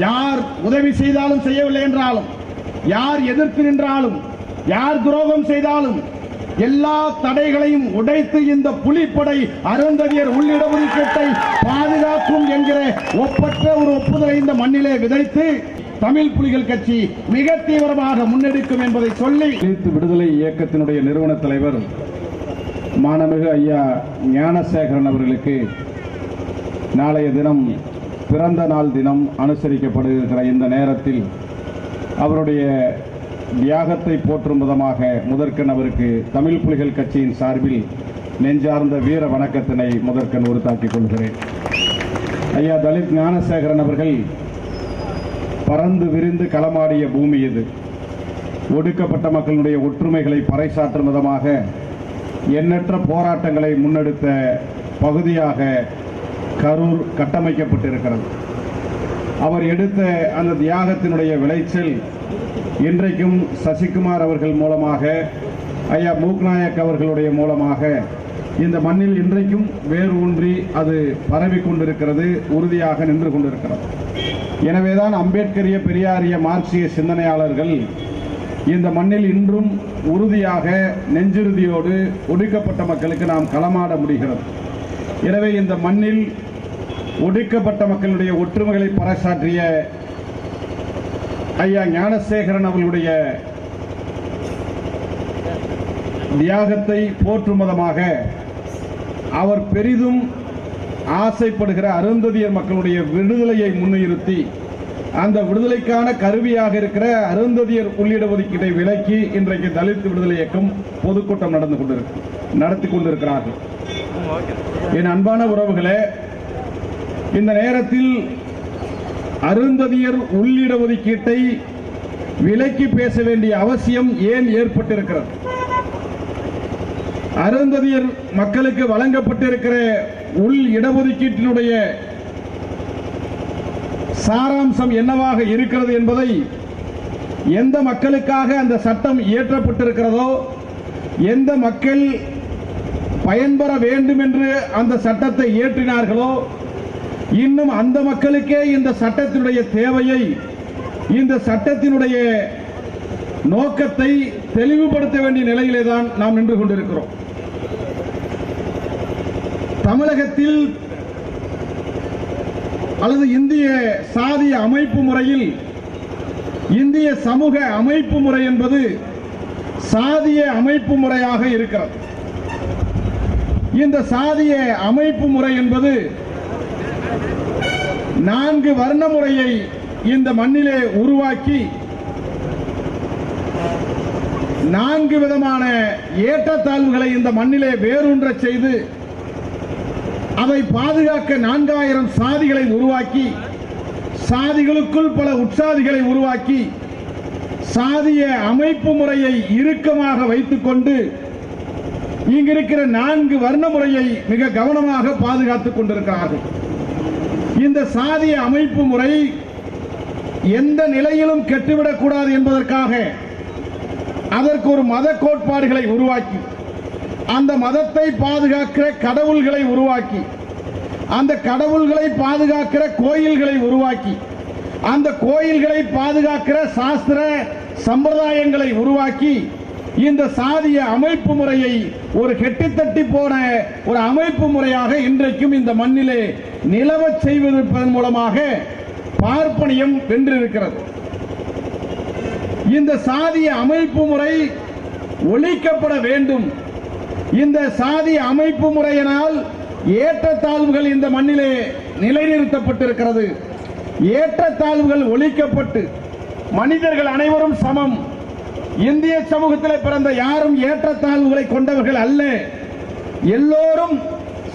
யார் உதவி செய்தாலும் செய்யவில்லை என்றாலும், யார் எதிர்த்து நின்றாலும், யார் துரோகம் செய்தாலும் எல்லா தடைகளையும் உடைத்து இந்த புலிப்படை அருந்ததியர் உள்ளிடஒதுக்கீட்டை பாதுகாக்கும் என்கிற ஒப்பற்ற ஒரு ஒப்புதலை இந்த மண்ணிலே விதைத்து தமிழ் புலிகள் கட்சி மிக தீவிரமாக முன்னெடுக்கும் என்பதை சொல்லி, விடுதலை இயக்கத்தினுடைய நிறுவன தலைவர் மாண்புமிகு ஐயா ஞானசேகரன் அவர்களுக்கு நாளைய தினம் பிறந்த நாள் தினம் அனுசரிக்கப்படுகிற இந்த நேரத்தில் அவருடைய தியாகத்தை போற்றும் விதமாக முதற்கண் அவருக்கு தமிழ் புலிகள் கட்சியின் சார்பில் நெஞ்சார்ந்த வீர வணக்கத்தினை முதற்கண் உறுத்தாக்கிக் கொள்கிறேன். ஐயா தலித் ஞானசேகரன் அவர்கள் பறந்து விரிந்து களமாடிய பூமி இது. ஒடுக்கப்பட்ட மக்களுடைய ஒற்றுமைகளை பறைசாற்றும் விதமாக எண்ணற்ற போராட்டங்களை முன்னெடுத்த பகுதியாக கரூர் கட்டமைக்கப்பட்டிருக்கிறது. அவர் எடுத்த அந்த தியாகத்தினுடைய விளைச்சல் இன்றைக்கும் சசிகுமார் அவர்கள் மூலமாக, ஐயா மூக்நாயக் அவர்களுடைய மூலமாக இந்த மண்ணில் இன்றைக்கும் வேறு ஊன்றி அது பரவி கொண்டிருக்கிறது, உறுதியாக நின்று கொண்டிருக்கிறது. எனவேதான் அம்பேத்கரிய பெரியாரிய மார்க்சிய சிந்தனையாளர்கள் இந்த மண்ணில் இன்றும் உறுதியாக நெஞ்சுறுதியோடு ஒடுக்கப்பட்ட மக்களுக்கு நாம் களமாட முடிகிறது. எனவே இந்த மண்ணில் ஒடுக்கப்பட்ட மக்களுடைய ஒற்றுமைகளை பறைசாற்றிய ஐயா ஞானசேகரன் அவர்களுடைய தியாகத்தை போற்றும் விதமாக அவர் பெரிதும் ஆசைப்படுகிற அருந்ததியர் மக்களுடைய விடுதலையை முன்னிறுத்தி அந்த விடுதலைக்கான கருவியாக இருக்கிற அருந்ததியர் உள்ளிடஒதுக்கீட்டை விலக்கி இன்றைக்கு தலித் விடுதலை இயக்கம் பொதுக்கூட்டம் நடத்தி கொண்டிருக்கிறார்கள். என் அன்பான உறவுகளே, இந்த நேரத்தில் அருந்ததியர் உள்ளிடஒதுக்கீட்டை விலக்கி பேச வேண்டிய அவசியம் ஏன் ஏற்பட்டிருக்கிறது? அருந்ததியர் மக்களுக்கு வழங்கப்பட்டிருக்கிற உள் இடஒதுக்கீட்டினுடைய சாராம்சம் என்னவாக இருக்கிறது என்பதை, எந்த மக்களுக்காக அந்த சட்டம் இயற்றப்பட்டிருக்கிறதோ, எந்த மக்கள் பயன்பெற வேண்டும் என்று அந்த சட்டத்தை இயற்றினார்களோ, இன்னும் அந்த மக்களுக்கே இந்த சட்டத்தினுடைய தேவையை, இந்த சட்டத்தினுடைய நோக்கத்தை தெளிவுபடுத்த வேண்டிய நிலையிலே தான் நாம் நின்று கொண்டிருக்கிறோம். தமிழகத்தில் அல்லது இந்திய சாதிய அமைப்பு முறையில், இந்திய சமூக அமைப்பு முறை என்பது சாதிய அமைப்பு முறையாக இருக்கிறது. இந்த சாதிய அமைப்பு முறை என்பது 4 வர்ண முறையை இந்த மண்ணிலே உருவாக்கி 4 விதமான ஏற்றத்தாழ்வுகளை இந்த மண்ணிலே வேரூன்ற செய்து அதை பாதுகாக்க 4000 சாதிகளை உருவாக்கி, சாதிகளுக்குள் பல உட்சாதிகளை உருவாக்கி, சாதிய அமைப்பு முறையை இறுக்கமாக வைத்துக் கொண்டு இங்கிருக்கிற 4 வர்ண முறையை மிக கவனமாக பாதுகாத்துக் கொண்டிருக்கிறார்கள். இந்த சாதிய அமைப்பு முறை எந்த நிலையிலும் கெட்டுவிடக்கூடாது என்பதற்காக அதற்கு ஒரு மத கோட்பாடுகளை உருவாக்கி, அந்த மதத்தை பாதுகாக்கிற கடவுள்களை உருவாக்கி, அந்த கடவுள்களை பாதுகாக்கிற கோயில்களை உருவாக்கி, அந்த கோயில்களை பாதுகாக்கிற சாஸ்திர சம்பிரதாயங்களை உருவாக்கி, இந்த சாதிய அமைப்பு முறையை ஒரு கெட்டித்தட்டி போன ஒரு அமைப்பு முறையாக இன்றைக்கும் இந்த மண்ணிலே நிலவச் செய்வதன் மூலமாக பார்ப்பனியம் வென்றிருக்கிறது. இந்த சாதிய அமைப்பு முறை ஒழிக்கப்பட வேண்டும். இந்த சாதிய அமைப்பு முறையினால் ஏற்றத்தாழ்வுகள் இந்த மண்ணிலே நிலைநிறுத்தப்பட்டிருக்கிறது. ஏற்றத்தாழ்வுகள் ஒழிக்கப்பட்டு மனிதர்கள் அனைவரும் சமம். இந்திய சமூகத்தில் பிறந்த யாரும் ஏற்றத்தாழ்வுகளை கொண்டவர்கள் அல்ல, எல்லோரும்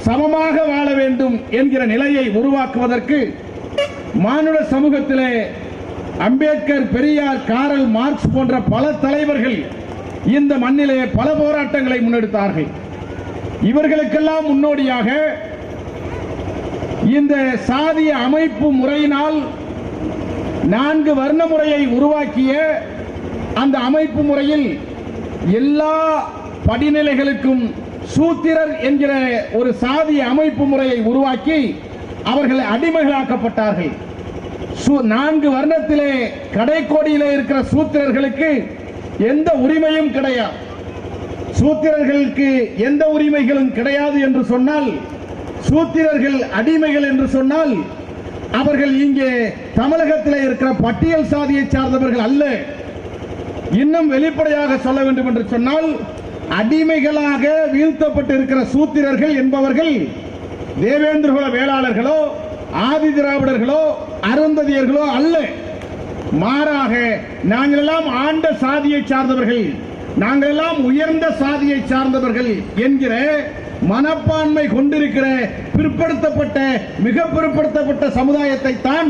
சமமாக வாழ வேண்டும் என்கிற நிலையை உருவாக்குவதற்கு மானுட சமூகத்திலே அம்பேத்கர், பெரியார், காரல் மார்க்ஸ் போன்ற பல தலைவர்கள் இந்த மண்ணிலே பல போராட்டங்களை முன்னெடுத்தார்கள். இவர்களுக்கெல்லாம் முன்னோடியாக இந்த சாதிய அமைப்பு முறையினால் 4 வர்ண முறையை உருவாக்கிய அந்த அமைப்பு முறையில் எல்லா படிநிலைகளுக்கும் சூத்திரர் என்கிற ஒரு சாதிய அமைப்பு முறையை உருவாக்கி அவர்கள் அடிமைகளாக்கப்பட்டார்கள். 4 வர்ணத்திலே கடைக்கோடியிலே இருக்கிற சூத்திரர்களுக்கு எந்த உரிமையும் கிடையாது. சூத்திரர்களுக்கு எந்த உரிமைகளும் கிடையாது என்று சொன்னால், சூத்திரர்கள் அடிமைகள் என்று சொன்னால், அவர்கள் இங்கே தமிழகத்தில் இருக்கிற பட்டியல் சாதியை சார்ந்தவர்கள் அல்ல. இன்னும் வெளிப்படையாக சொல்ல வேண்டும் என்று சொன்னால், அடிமைகளாக வீழ்த்தப்பட்டு இருக்கிற சூத்திரர்கள் என்பவர்கள் தேவேந்திரகுல வேளாளர்களோ ஆதி திராவிடர்களோ அருந்ததியர்களோ அல்ல. மாறாக நாங்கள் எல்லாம் ஆண்ட சாதியை சார்ந்தவர்கள், நாங்கள் எல்லாம் உயர்ந்த சாதியை சார்ந்தவர்கள் என்கிற மனப்பான்மை கொண்டிருக்கிற பிற்படுத்தப்பட்ட மிக பிற்படுத்தப்பட்ட சமுதாயத்தை தான்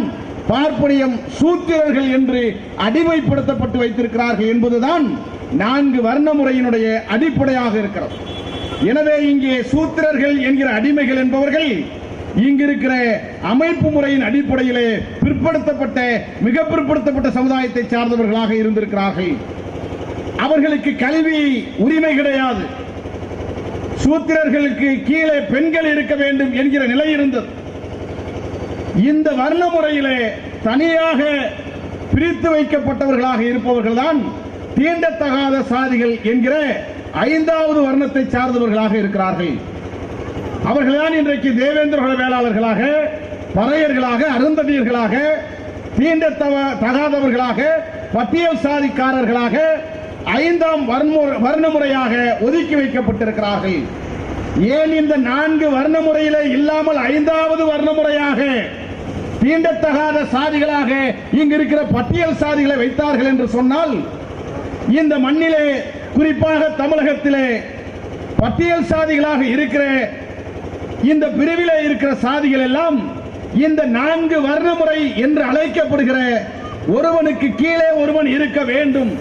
பார்ப்பனியம் சூத்திரர்கள் என்று அடிமைப்படுத்தப்பட்டு வைத்திருக்கிறார்கள் என்பதுதான் 4 வர்ண முறையினுடைய அடிப்படையாக இருக்கிறது. எனவே இங்கே சூத்திரர்கள் என்கிற அடிமைகள் என்பவர்கள் இங்கிருக்கிற அமைப்பு முறையின் அடிப்படையிலே பிற்படுத்தப்பட்ட மிக பிற்படுத்தப்பட்ட சமுதாயத்தை சார்ந்தவர்களாக இருந்திருக்கிறார்கள். அவர்களுக்கு கல்வி உரிமை கிடையாது. சூத்திரர்களுக்கு கீழே பெண்கள் இருக்க வேண்டும் என்கிற நிலை இருந்தது. இந்த வர்ண முறையிலே தனியாக பிரித்து வைக்கப்பட்டவர்களாக இருப்பவர்கள் தான் தீண்டத்தகாத சாதிகள் என்கிற 5வது வர்ணத்தை சார்ந்தவர்களாக இருக்கிறார்கள். அவர்கள்தான் இன்றைக்கு தேவேந்திரகுல வேளாளர்களாக, பறையர்களாக, அருந்ததியர்களாக, தீண்டத்தகாதவர்களாக, பட்டியல் சாதிக்காரர்களாக 5ஆம் வர்ண முறையாக ஒதுக்கி வைக்கப்பட்டிருக்கிறார்கள். ஏன் இந்த 4 வர்ண முறையிலே இல்லாமல் 5வது வர்ண முறையாக தீண்டத்தகாத சாதிகளாக இங்கு இருக்கிற பட்டியல் சாதிகளை வைத்தார்கள் என்று சொன்னால், இந்த மண்ணிலே குறிப்பாக தமிழகத்திலே பட்டியல் சாதிகளாக இருக்கிற இந்த பிரிவிலே இருக்கிற சாதிகள் எல்லாம் இந்த 4 வர்ண முறை என்று அழைக்கப்படுகிற ஒருவனுக்கு கீழே ஒருவன் இருக்க வேண்டும்,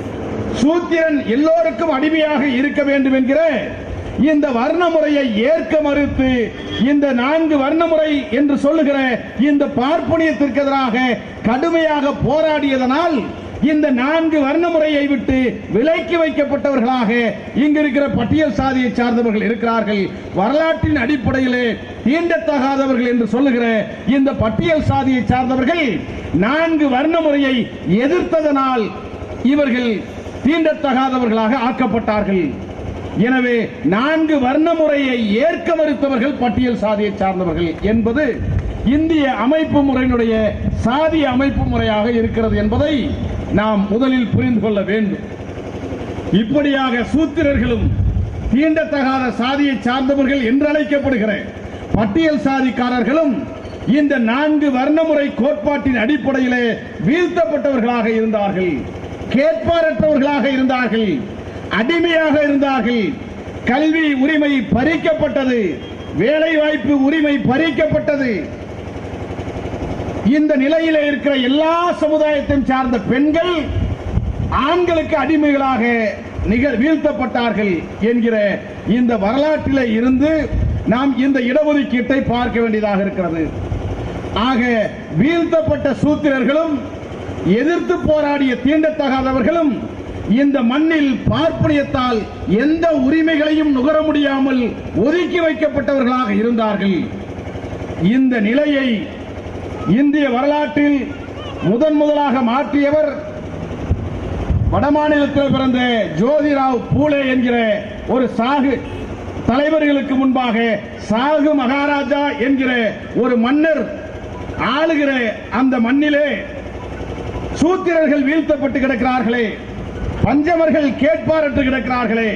சூத்திரன் எல்லோருக்கும் அடிமையாக இருக்க வேண்டும் என்கிற இந்த வர்ண முறையை ஏற்க மறுத்து இந்த 4 வர்ண முறை என்று சொல்லுகிற இந்த பார்ப்பனியத்திற்கு எதிராக கடுமையாக போராடியதனால் இந்த 4 வர்ண முறையை விட்டு விலக்கி வைக்கப்பட்டவர்களாக இங்கு இருக்கிற பட்டியல் சாதியை சார்ந்தவர்கள் இருக்கிறார்கள். வரலாற்றின் அடிப்படையிலே தீண்டத்தகாதவர்கள் என்று சொல்லுகிற இந்த பட்டியல் சாதியை சார்ந்தவர்கள் 4 வர்ண முறையை எதிர்த்ததனால் இவர்கள் தீண்டத்தகாதவர்களாக ஆக்கப்பட்டார்கள். எனவே 4 வர்ண முறையை ஏற்க மறுத்தவர்கள் பட்டியல் சாதியை சார்ந்தவர்கள் என்பது இந்திய அமைப்பு முறையினுடைய சாதி அமைப்பு முறையாக இருக்கிறது என்பதை நாம் முதலில் புரிந்து கொள்ள வேண்டும். இப்படியாக சூத்திரர்களும் தீண்டத்தகாத சாதியை சார்ந்தவர்கள் என்று அழைக்கப்படுகிற பட்டியல் சாதிக்காரர்களும் இந்த 4 வர்ண முறை கோட்பாட்டின் அடிப்படையிலே வீழ்த்தப்பட்டவர்களாக இருந்தார்கள், கேட்பாரற்றவர்களாக இருந்தார்கள், அடிமையாக இருந்தார்கள். கல்வி உரிமை பறிக்கப்பட்டது, வேலை வாய்ப்பு உரிமை பறிக்கப்பட்டது. இந்த நிலையிலே இருக்கிற எல்லா சமுதாயத்தையும் சார்ந்த பெண்கள் ஆண்களுக்கு அடிமைகளாக வீழ்த்தப்பட்டார்கள் என்கிற இந்த வரலாற்றிலே இருந்து நாம் இந்த இடஒதுக்கீட்டை பார்க்க வேண்டியதாக இருக்கிறது. ஆக வீழ்த்தப்பட்ட சூத்திரர்களும் எதிர்த்து போராடிய தீண்டத்தகாதவர்களும் இந்த மண்ணில் பார்ப்பனியத்தால் எந்த உரிமைகளையும் நுகர முடியாமல் ஒதுக்கி வைக்கப்பட்டவர்களாக இருந்தார்கள். இந்த நிலையை இந்திய வரலாற்றில் முதலாக மாற்றியவர் வடமாநிலத்தில் பிறந்த ஜோதிராவ் பூலே என்கிற ஒரு சாகு தலைவர்களுக்கு முன்பாக சாகு மகாராஜா என்கிற ஒரு மன்னர் ஆளுகிற அந்த மண்ணிலே சூத்திரர்கள் வீழ்த்தப்பட்டு கிடக்கிறார்களே, பஞ்சமர்கள் கேட்பாரற்று கிடக்கிறார்களே,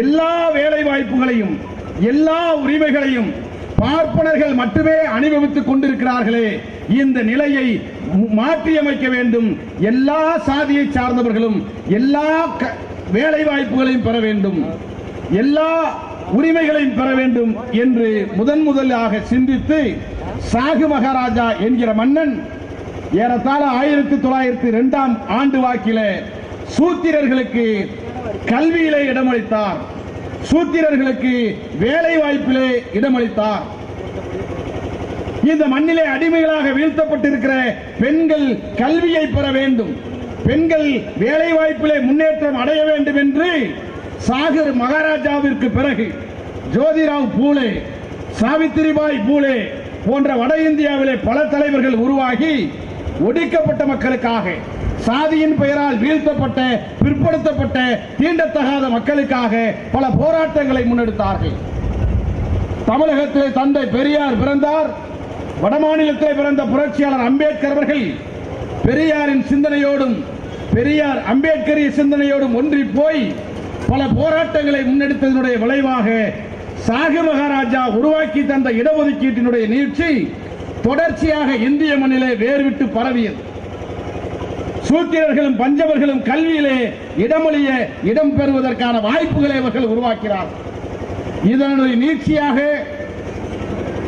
எல்லா வேலை வாய்ப்புகளையும் எல்லா உரிமைகளையும் பார்ப்பனர்கள் மட்டுமே அனுபவித்துக் கொண்டிருக்கிறார்களே, இந்த நிலையை மாற்றியமைக்க வேண்டும். எல்லா சாதியை சார்ந்தவர்களும் எல்லா வேலை வாய்ப்புகளையும் பெற வேண்டும், எல்லா உரிமைகளையும் பெற வேண்டும் என்று முதலாக சிந்தித்து சாகு மகாராஜா என்கிற மன்னன் ஏறத்தாழ 1902ஆம் ஆண்டு வாக்கில சூத்திரர்களுக்கு கல்வியிலே இடமளித்தார், சூத்திரர்களுக்கு வேலை வாய்ப்பிலே இடமளித்தார். இந்த மண்ணிலே அடிமைகளாக வீழ்த்தப்பட்டிருக்கிற பெண்கள் கல்வியை பெற வேண்டும், பெண்கள் வேலை வாய்ப்பிலே முன்னேற்றம் அடைய வேண்டும் என்று சாகர் மகாராஜாவிற்கு பிறகு ஜோதிராவ் பூலே, சாவித்திரிபாய் பூலே போன்ற வட இந்தியாவிலே பல தலைவர்கள் உருவாகி ஒடுக்கப்பட்ட மக்களுக்காக, சாதியின் பெயரால் வீழ்த்தப்பட்ட, பிற்படுத்தப்பட்ட, தீண்டத்தகாத மக்களுக்காக பல போராட்டங்களை முன்னெடுத்தார்கள். தமிழகத்திலே தந்தை பெரியார் பிறந்தார். வடமாநிலத்திலே பிறந்த புரட்சியாளர் அம்பேத்கர் அவர்கள் பெரியாரின் சிந்தனையோடும் பெரியார் அம்பேத்கரிய சிந்தனையோடும் ஒன்றி போய் பல போராட்டங்களை முன்னெடுத்ததனுடைய விளைவாக சாகு மகாராஜா உருவாக்கி தந்த இடஒதுக்கீட்டினுடைய நீட்சி தொடர்ச்சியாக இந்திய மண்ணிலே வேர்விட்டு பரவியது. சூத்திரர்களும் பஞ்சவர்களும் கல்வியிலே இடமொழிய இடம் பெறுவதற்கான வாய்ப்புகளை அவர்கள் உருவாக்கிறார். இதனுடைய நீட்சியாக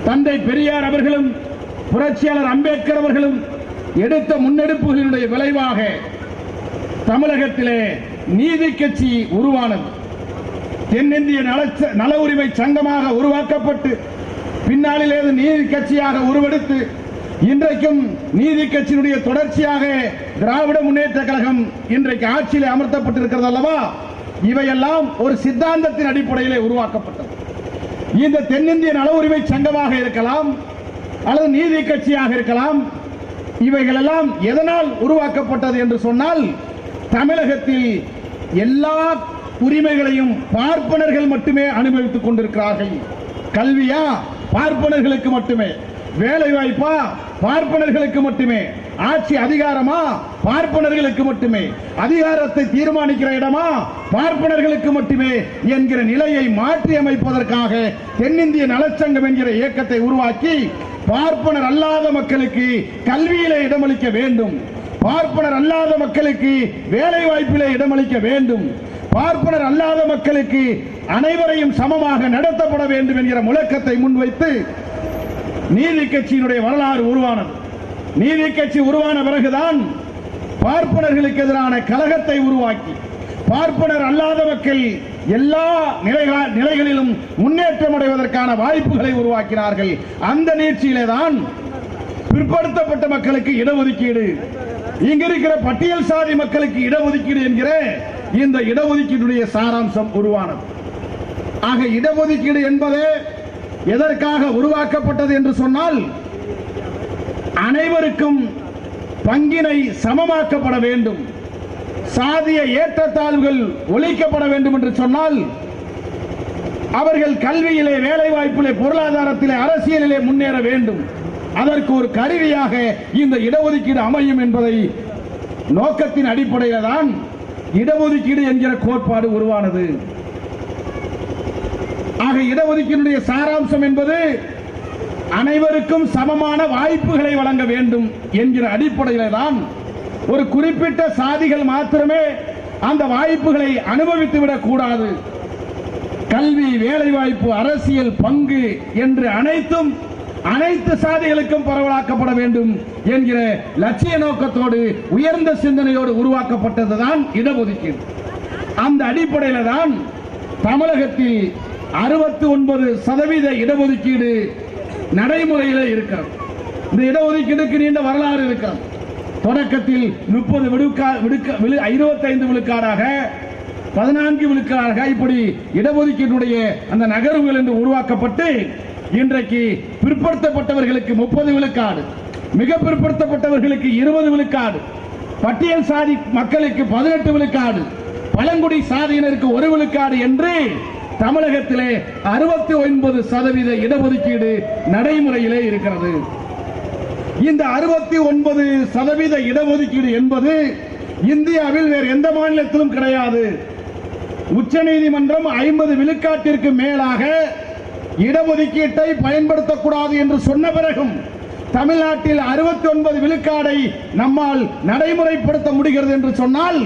தந்தை பெரியார் அவர்களும் புரட்சியாளர் அம்பேத்கர் அவர்களும் எடுத்த முன்னெடுப்புகளினுடைய விளைவாக தமிழகத்திலே நீதி கட்சி உருவானது. தென்னிந்திய நல உரிமை சங்கமாக உருவாக்கப்பட்டு பின்னாளிலே நீதி கட்சியாக உருவெடுத்து இன்றைக்கும் நீதி கட்சியினுடைய தொடர்ச்சியாக திராவிட முன்னேற்ற கழகம் இன்றைக்கு ஆட்சியிலே அமர்த்தப்பட்டிருக்கிறது அல்லவா? இவையெல்லாம் ஒரு சித்தாந்தத்தின் அடிப்படையிலே உருவாக்கப்பட்டது. இந்த தென்னிந்திய நல உரிமை சங்கமாக இருக்கலாம் அல்லது நீதி கட்சியாக இருக்கலாம். இவைகளெல்லாம் எதனால் உருவாக்கப்பட்டது என்று சொன்னால், தமிழகத்தில் எல்லா உரிமைகளையும் பார்ப்பனர்கள் மட்டுமே அனுபவித்துக் கொண்டிருக்கிறார்கள். கல்வியா பார்ப்பனர்களுக்கு மட்டுமே, வேலை வாய்ப்பா பார்ப்பனர்களுக்கு மட்டுமே, ஆட்சி அதிகாரமா பார்ப்பனர்களுக்கு மட்டுமே, அதிகாரத்தை தீர்மானிக்கிற இடமா பார்ப்பனர்களுக்கு மட்டுமே என்கிற நிலையை மாற்றி அமைப்பதற்காக தென்னிந்திய நலச்சங்கம் என்கிற இயக்கத்தை உருவாக்கி பார்ப்பனர் அல்லாத மக்களுக்கு கல்வியிலே இடமளிக்க வேண்டும், பார்ப்பனர் அல்லாத மக்களுக்கு வேலை வாய்ப்பிலே இடமளிக்க வேண்டும், பார்ப்பனர் அல்லாத மக்களுக்கு அனைவரையும் சமமாக நடத்தப்பட வேண்டும் என்கிற முழக்கத்தை முன்வைத்து நீதி கட்சியினுடைய வரலாறு உருவானது. நீதி கட்சி உருவான பிறகுதான் பார்ப்பனர்களுக்கு எதிரான கழகத்தை உருவாக்கி பார்ப்பனர் அல்லாத மக்கள் எல்லா நிலைகளிலும் முன்னேற்றம் அடைவதற்கான வாய்ப்புகளை உருவாக்கினார்கள். அந்த நீட்சியிலே தான் பிற்படுத்தப்பட்ட மக்களுக்கு இடஒதுக்கீடு, இங்க இருக்கிற பட்டியல் சாதி மக்களுக்கு இடஒதுக்கீடு என்கிற இந்த இடஒதுக்கீடுடைய சாராம்சம் உருவானது. ஆக இடஒதுக்கீடு என்பது எதற்காக உருவாக்கப்பட்டது என்று சொன்னால், அனைவருக்கும் பங்கினை சமமாக்கப்பட வேண்டும், சாதிய ஏற்றத்தாழ்வுகள் ஒழிக்கப்பட வேண்டும் என்று சொன்னால், அவர்கள் கல்வியிலே, வேலை வாய்ப்பிலே, பொருளாதாரத்திலே, அரசியலிலே முன்னேற வேண்டும். அதற்கு ஒரு கருவியாக இந்த இடஒதுக்கீடு அமையும் என்பதை நோக்கத்தின் அடிப்படையில் தான் இடஒதுக்கீடு என்கிற கோட்பாடு உருவானது. ஆக இடஒதுக்கீடுடைய சாராம்சம் என்பது அனைவருக்கும் சமமான வாய்ப்புகளை வழங்க வேண்டும் என்கிற அடிப்படையில் தான் ஒரு குறிப்பிட்ட சாதிகள் மாத்திரமே அந்த வாய்ப்புகளை அனுபவித்துவிடக் கூடாது, கல்வி, வேலை வாய்ப்பு, அரசியல் பங்கு என்று அனைத்து சாதிகளுக்கும் பரவலாக்கப்பட வேண்டும் என்கிற லட்சிய நோக்கத்தோடு உயர்ந்த சிந்தனையோடு உருவாக்கப்பட்டதுதான் இடஒதுக்கீடு. அந்த அடிப்படையில் தான் தமிழகத்தில் 69% இடஒதுக்கீடு நடைமுறையில் இருக்கிறது. இந்த இடஒதுக்கீடுக்கு நீண்ட வரலாறு இருக்கிறது. தொடக்கத்தில் 25 விழுக்காடாக 14 விழுக்காடாக இப்படி இடஒதுக்கீட்டுடைய அந்த நகர்வுகள் என்று உருவாக்கப்பட்டு இன்றைக்கு பிற்படுத்தப்பட்டவர்களுக்கு 30 விழுக்காடு, மிக பிற்படுத்தப்பட்டவர்களுக்கு 20 விழுக்காடு, பட்டியல் சாதி மக்களுக்கு 18 விழுக்காடு, பழங்குடி சாதியினருக்கு 1 விழுக்காடு என்று தமிழகத்திலே 69% இடஒதுக்கீடு நடைமுறையிலே இருக்கிறது. இந்த 69% இடஒதுக்கீடு என்பது இந்தியாவில் வேறு எந்த மாநிலத்திலும் கிடையாது. உச்சநீதிமன்றம் 50 விழுக்காட்டிற்கு மேலாக இடஒதுக்கீட்டை பயன்படுத்தக்கூடாது என்று சொன்ன பிறகும் தமிழ்நாட்டில் 69 விழுக்காடை நம்மால் நடைமுறைப்படுத்த முடிகிறது என்று சொன்னால்,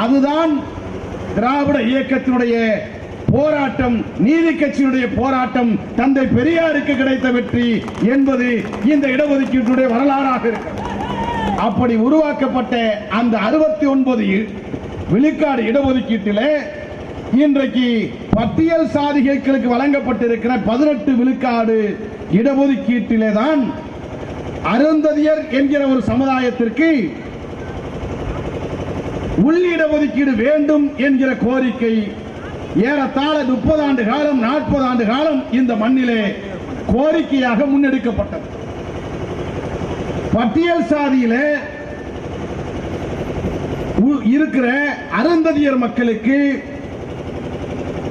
அதுதான் திராவிட இயக்கத்தினுடைய போராட்டம், நீதி கட்சியுடைய போராட்டம், தந்தை பெரியாருக்கு கிடைத்த வெற்றி என்பது இந்த இடஒதுக்கீட்டுடைய வரலாறாக இருக்கிறது. அப்படி உருவாக்கப்பட்ட அந்த 69 விழுக்காடு இடஒதுக்கீட்டிலே இன்றைக்கு பட்டியல் சாதிகளுக்கு வழங்கப்பட்டிருக்கிற 18 விழுக்காடு இடஒதுக்கீட்டிலே தான் அருந்ததியர் என்கிற ஒரு சமுதாயத்திற்கு உள்ளிடஒதுக்கீடு வேண்டும் என்கிற கோரிக்கை ஏறத்தாழ 30 ஆண்டு காலம், 40 ஆண்டு காலம் இந்த மண்ணிலே கோரிக்கையாக முன்னெடுக்கப்பட்டது. பட்டியல் சாதியில இருக்கிற அருந்ததியர் மக்களுக்கு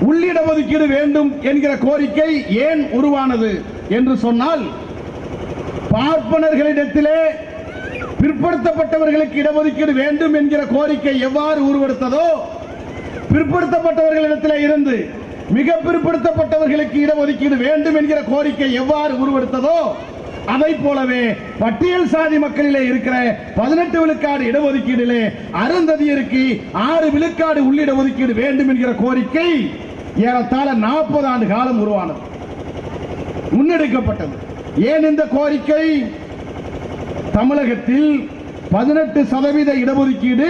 உள்ளிட ஒதுக்கீடு வேண்டும் என்கிற கோரிக்கை ஏன் உருவானது என்று சொன்னால், பார்ப்பனர்களிடத்திலே பிற்படுத்தப்பட்டவர்களுக்கு இடஒதுக்கீடு வேண்டும் என்கிற கோரிக்கை எவ்வாறு உருவெடுத்ததோ, பிற்படுத்தப்பட்டவர்களிடத்திலே இருந்து மிக பிற்படுத்தப்பட்டவர்களுக்கு இடஒதுக்கீடு வேண்டும் என்கிற கோரிக்கை எவ்வாறு உருவெடுத்ததோ, அதை போலவே பட்டியல் சாதி மக்களிலே இருக்கிற 18 விழுக்காடு இடஒதுக்கீடிலே அருந்ததியருக்கு 6 விழுக்காடு உள்ளிட ஒதுக்கீடு வேண்டும் என்கிற கோரிக்கை ஏறத்தாழ 40 ஆண்டு காலம் உருவானது, முன்னெடுக்கப்பட்டது. ஏன் இந்த கோரிக்கை? தமிழகத்தில் 18% இடஒதுக்கீடு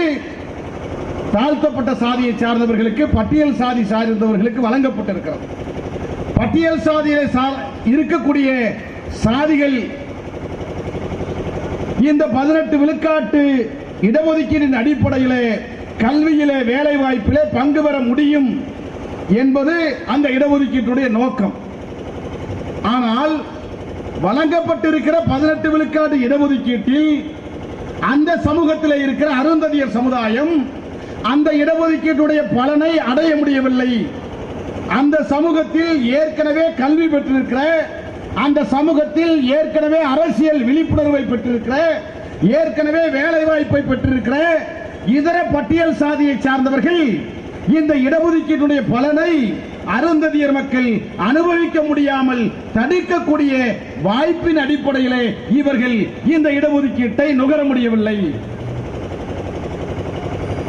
தாழ்த்தப்பட்ட சாதியை சார்ந்தவர்களுக்கு, பட்டியல் சாதி சார்ந்தவர்களுக்கு வழங்கப்பட்டிருக்கிறது. பட்டியல் சாதியிலே இருக்கக்கூடிய சாதிகள் இந்த 18 விழுக்காட்டு இடஒதுக்கீடின் அடிப்படையிலே கல்வியிலே, வேலை வாய்ப்பிலே பங்கு பெற முடியும் என்பது அந்த இடஒதுக்கீட்டுடைய நோக்கம். ஆனால் வழங்கப்பட்டிருக்கிற 18 விழுக்காட்டு இடஒதுக்கீட்டில் அந்த சமூகத்தில் இருக்கிற அருந்ததியர் சமுதாயம் அந்த இடஒதுக்கீட்டுடைய பலனை அடைய முடியவில்லை. அந்த சமூகத்தில் ஏற்கனவே கல்வி பெற்றிருக்கிற, அந்த சமூகத்தில் ஏற்கனவே அரசியல் விழிப்புணர்வை பெற்றிருக்கிற, ஏற்கனவே வேலை வாய்ப்பை பெற்றிருக்கிற இதர பட்டியல் சாதியை சார்ந்தவர்கள் இந்த இடஒதுக்கீட்டுடைய பலனை அருந்ததியர் மக்கள் அனுபவிக்க முடியாமல் தடுக்கக்கூடிய வாய்ப்பின் அடிப்படையிலே இவர்கள் இந்த இடஒதுக்கீட்டை நுகர முடியவில்லை.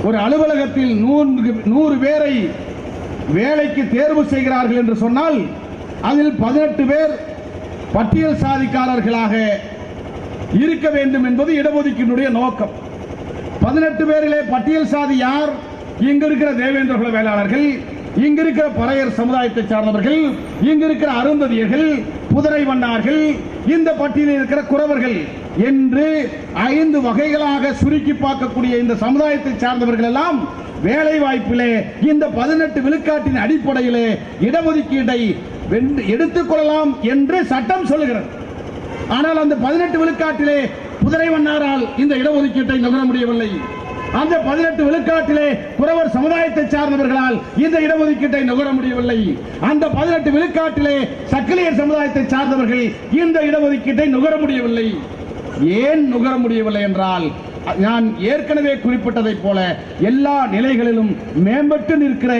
ஒரு அலுவலகத்தில் 100 பேரை வேலைக்கு தேர்வு செய்கிறார்கள் என்று சொன்னால் அதில் 18 பேர் பட்டியல் சாதிக்காரர்களாக இருக்க வேண்டும் என்பது இடஒதுக்கீட்டுடைய நோக்கம். 18 பேரிலே பட்டியல் சாதி யார்? இங்க இருக்கிற தேவேந்திர குல வேளாளர்கள், இங்க இருக்கிற பறையர் சமுதாயத்தை சார்ந்தவர்கள், இங்க இருக்கிற அருந்ததியர்கள், புதரை வண்ணார்கள், இந்த பட்டியலில் இருக்கிற குறவர்கள் என்று 5 வகைகளாக சுருக்கி பார்க்கக்கூடிய இந்த சமுதாயத்தை சார்ந்தவர்கள் எல்லாம் வேலை வாய்ப்பிலே இந்த 18 விழுக்காட்டின் அடிப்படையிலே இடஒதுக்கீட்டை எடுத்துக் கொள்ளலாம் என்று சட்டம் சொல்லுகிறது. ஆனால் அந்த 18 விழுக்காட்டிலே புதரை வண்ணாரால் இந்த இடஒதுக்கீட்டை நுகர முடியவில்லை. அந்த 18 விழுக்காட்டிலே குறவர் சமுதாயத்தை சார்ந்தவர்களால் இந்த இடஒதுக்கீட்டை நுகர முடியவில்லை. அந்த 18 விழுக்காட்டிலே சக்கிலியர் சமுதாயத்தை சார்ந்தவர்கள் இந்த இடஒதுக்கீட்டை நுகர முடியவில்லை. ஏன் நுகர முடியவில்லை என்றால், நான் ஏற்கனவே குறிப்பிட்டதைப் போல எல்லா நிலைகளிலும் மேம்பட்டு நிற்கிற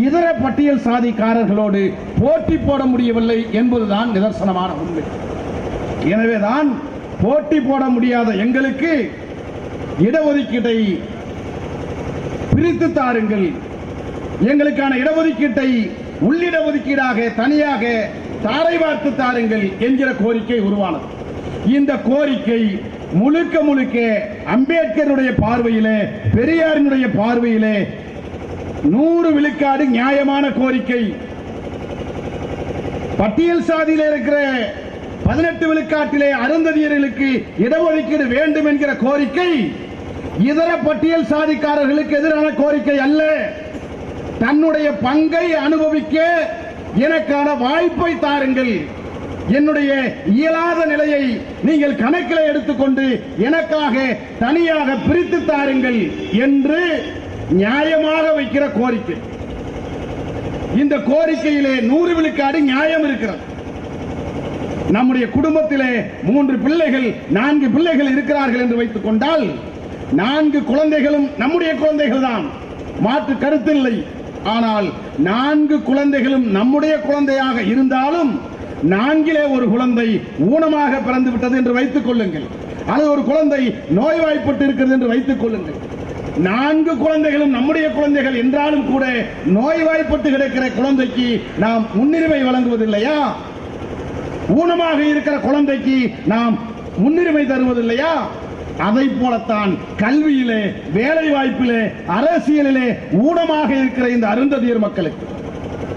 இதர பட்டியல் சாதிக்காரர்களோடு போட்டி போட முடியவில்லை என்பதுதான் நிதர்சனமான உண்மை. எனவேதான் போட்டி போட முடியாத எங்களுக்கு இடஒதுக்கீட்டை பிரித்து தாருங்கள், எங்களுக்கான இடஒதுக்கீட்டை உள்ளிட ஒதுக்கீடாக தனியாக தாரை வார்த்து தாருங்கள் என்கிற கோரிக்கை உருவானது. இந்த கோரிக்கை முழுக்க முழுக்க அம்பேத்கருடைய பார்வையிலே, பெரியாரினுடைய பார்வையிலே 100 விழுக்காடு நியாயமான கோரிக்கை. பட்டியல் சாதியில் இருக்கிற 18 விழுக்காட்டிலே அருந்ததியர்களுக்கு இடஒதுக்கீடு வேண்டும் என்கிற கோரிக்கை இதர பட்டியல் சாதிக்காரர்களுக்கு எதிரான கோரிக்கை அல்ல. தன்னுடைய பங்கை அனுபவிக்க எனக்கான வாய்ப்பை தாருங்கள், என்னுடைய இயலாத நிலையை நீங்கள் கணக்கில் எடுத்துக்கொண்டு எனக்காக தனியாக பிரித்து தாருங்கள் என்று நியாயமாக வைக்கிற கோரிக்கை. இந்த கோரிக்கையிலே 100 விழுக்காடு நியாயம் இருக்கிறது. நம்முடைய குடும்பத்திலே 3 பிள்ளைகள் 4 பிள்ளைகள் இருக்கிறார்கள் என்று வைத்துக் கொண்டால் 4 குழந்தைகளும் நம்முடைய குழந்தைகள் தான், மாற்று கருத்தில்லை. ஆனால் 4 குழந்தைகளும் நம்முடைய குழந்தையாக இருந்தாலும் 4 ஒரு குழந்தை ஊனமாக பிறந்து விட்டது என்று வைத்துக் கொள்ளுங்கள், அல்லது ஒரு குழந்தை நோய்வாய்ப்பட்டு இருக்கிறது என்று வைத்துக் கொள்ளுங்கள். 4 குழந்தைகளும் நம்முடைய குழந்தைகள் என்றாலும் கூட நோய்வாய்ப்பட்டு கிடக்கிற குழந்தைக்கு நாம் முன்னுரிமை வழங்குவதில்லையா? ஊனமாக இருக்கிற குழந்தைக்கு நாம் முன்னுரிமை தருவதில்லையா? அதை போலத்தான் கல்வியிலே, வேலை வாய்ப்பிலே, அரசியலிலே ஊனமாக இருக்கிற இந்த அருந்ததியர் மக்களுக்கு,